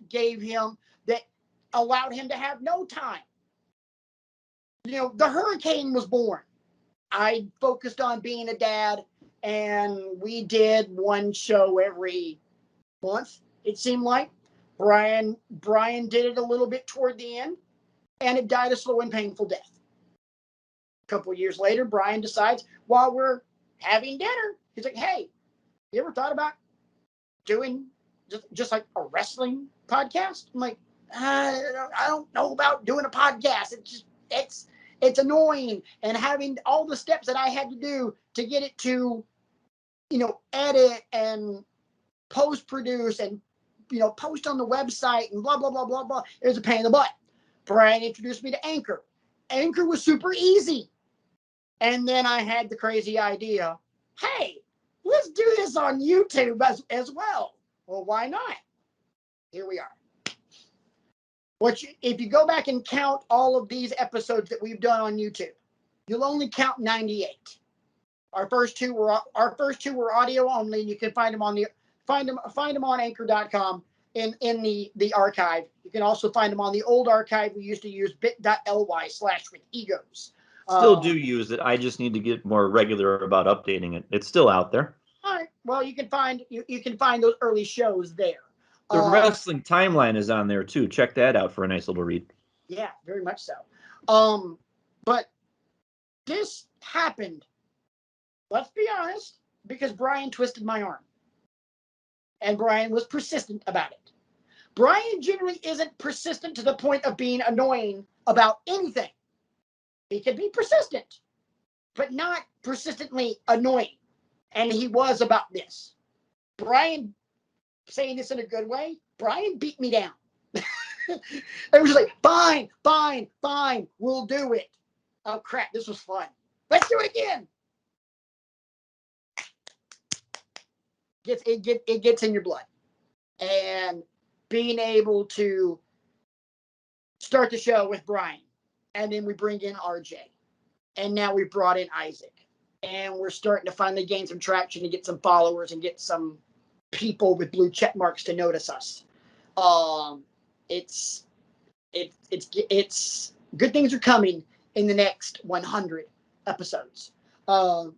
allowed him to have no time. The hurricane was born. I focused on being a dad, and we did one show every month, it seemed like. Brian did it a little bit toward the end, and it died a slow and painful death. A couple of years later, Brian decides, while we're having dinner, he's like, hey, you ever thought about doing just like a wrestling podcast? I'm like, I don't know about doing a podcast. It's annoying, and having all the steps that I had to do to get it to, edit and post produce and, post on the website and blah, blah, blah, blah, blah. It was a pain in the butt. Brian introduced me to Anchor. Anchor was super easy. And then I had the crazy idea, hey, let's do this on YouTube as well. Well, why not? Here we are. If you go back and count all of these episodes that we've done on YouTube, you'll only count 98. Our first two were audio only. You can find them on Anchor.com in the archive. You can also find them on the old archive. We used to use bit.ly/withegos. Still do use it. I just need to get more regular about updating it. It's still out there. All right. Well, you can find those early shows there. The wrestling timeline is on there too. Check that out for a nice little read. Yeah, very much so. But this happened, let's be honest, because Brian twisted my arm. And Brian was persistent about it. Brian generally isn't persistent to the point of being annoying about anything. He can be persistent, but not persistently annoying. And he was about this. Brian, saying this in a good way, Brian beat me down. It was like, fine, we'll do it. Oh, crap, this was fun. Let's do it again. It gets in your blood. And being able to start the show with Brian, and then we bring in RJ, and now we brought in Isaac, and we're starting to finally gain some traction and get some followers and get some people with blue check marks to notice us. It's good things are coming in the next 100 episodes, and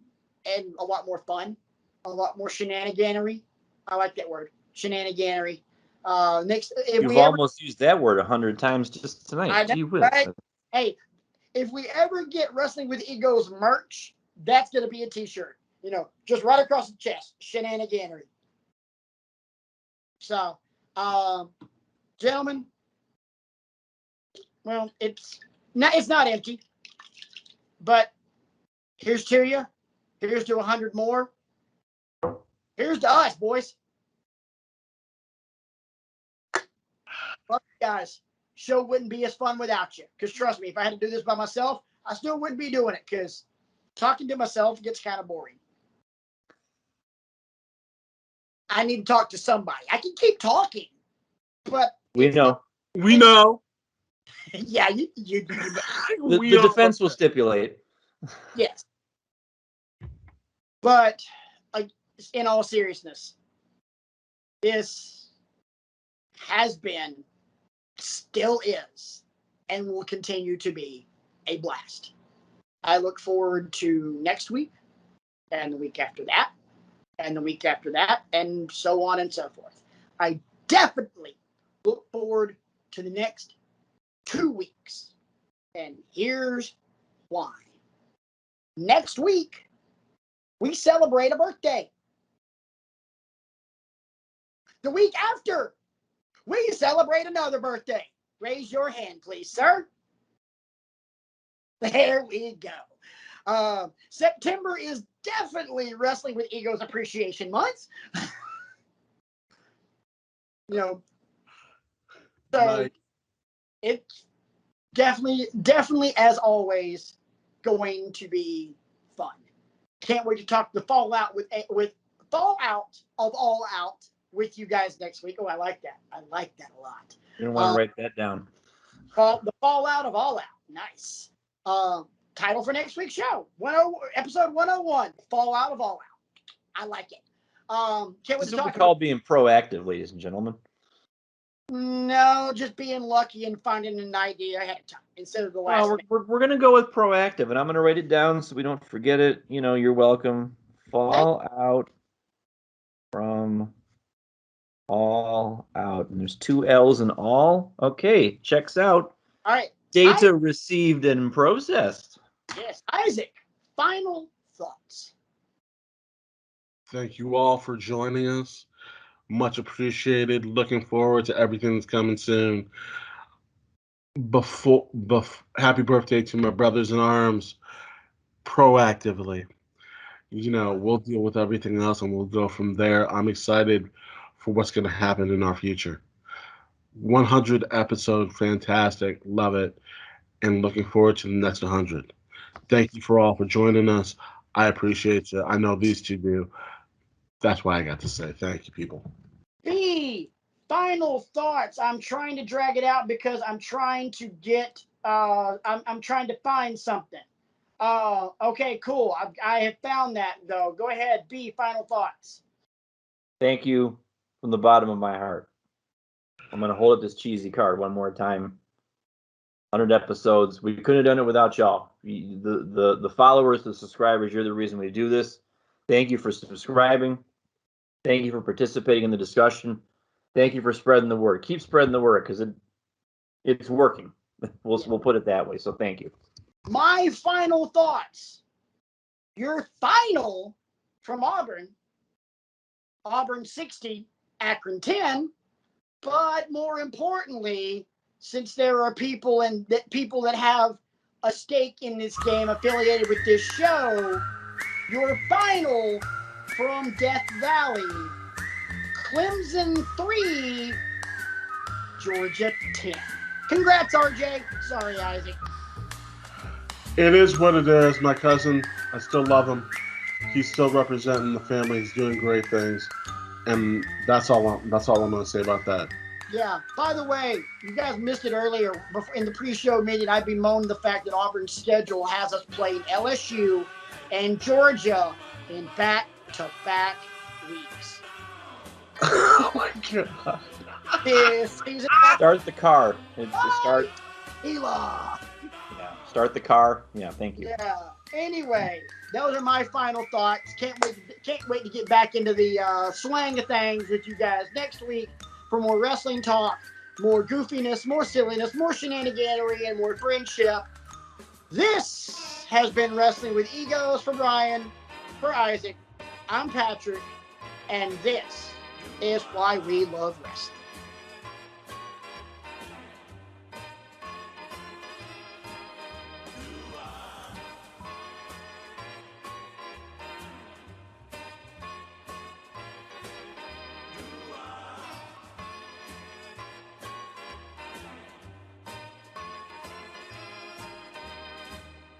a lot more fun, a lot more shenaniganery. I like that word, shenaniganery. You've almost used that word 100 times just tonight. I know, right? Hey, if we ever get Wrestling with Egos merch, that's going to be a t-shirt. Just right across the chest, shenaniganery. So, gentlemen, well, it's not empty, but here's to you. Here's to 100 more. Here's to us, boys. Love you guys. Show wouldn't be as fun without you. Because trust me, if I had to do this by myself, I still wouldn't be doing it. Because talking to myself gets kind of boring. I need to talk to somebody. I can keep talking, but we know. Yeah, you the defense will stipulate. Yes, but in all seriousness, this has been, still is, and will continue to be a blast. I look forward to next week, and the week after that, and the week after that, and so on and so forth. I definitely look forward to the next 2 weeks. And here's why. Next week, we celebrate a birthday. The week after, we celebrate another birthday. Raise your hand, please, sir. There we go. September is definitely Wrestling with Egos Appreciation Month. So right. It's definitely, as always, going to be fun. Can't wait to talk the fallout with Fallout of All Out with you guys next week. Oh, I like that. I like that a lot. You don't want to write that down. The Fallout of All Out. Nice. Title for next week's show. Episode 101. Fallout of All Out. I like it. Can't wait to talk. This is what we call being proactive, ladies and gentlemen. No, just being lucky and finding an idea ahead of time instead of the last. Well, we're going to go with proactive, and I'm going to write it down so we don't forget it. You're welcome. Fallout from All Out. And there's 2 L's in all. Okay, checks out. All right. Data received and processed. Yes. Isaac, final thoughts. Thank you all for joining us. Much appreciated. Looking forward to everything that's coming soon. Happy birthday to my brothers in arms. Proactively. We'll deal with everything else and we'll go from there. I'm excited for what's going to happen in our future. 100 episode, fantastic. Love it. And looking forward to the next 100. Thank you for all for joining us. I appreciate you. I know these two do. That's why I got to say thank you, people. Final thoughts. I'm trying to drag it out because I'm trying to get I'm trying to find something. Okay, cool. I have found that, though. Go ahead, B, final thoughts. Thank you from the bottom of my heart. I'm going to hold up this cheesy card one more time. 100 episodes. We couldn't have done it without y'all. The followers, the subscribers, you're the reason we do this. Thank you for subscribing. Thank you for participating in the discussion. Thank you for spreading the word. Keep spreading the word because it's working. We'll put it that way. So thank you. My final thoughts. Your final from Auburn. Auburn 60, Akron 10. But more importantly, since there are people that have a stake in this game affiliated with this show, your final from Death Valley, Clemson 3, Georgia 10. Congrats, RJ. Sorry, Isaac. It is what it is. My cousin, I still love him. He's still representing the family. He's doing great things, and that's all I'm going to say about that. Yeah. By the way, you guys missed it earlier. In the pre-show meeting, I bemoaned the fact that Auburn's schedule has us playing LSU and Georgia in back-to-back weeks. Oh my God. This season. Start the car. Start. Eli. Yeah. Start the car. Yeah. Thank you. Yeah. Anyway, those are my final thoughts. Can't wait to get back into the swang of things with you guys next week for more wrestling talk, more goofiness, more silliness, more shenaniganery, and more friendship. This has been Wrestling with Egos for Brian, for Isaac. I'm Patrick, and this is why we love wrestling.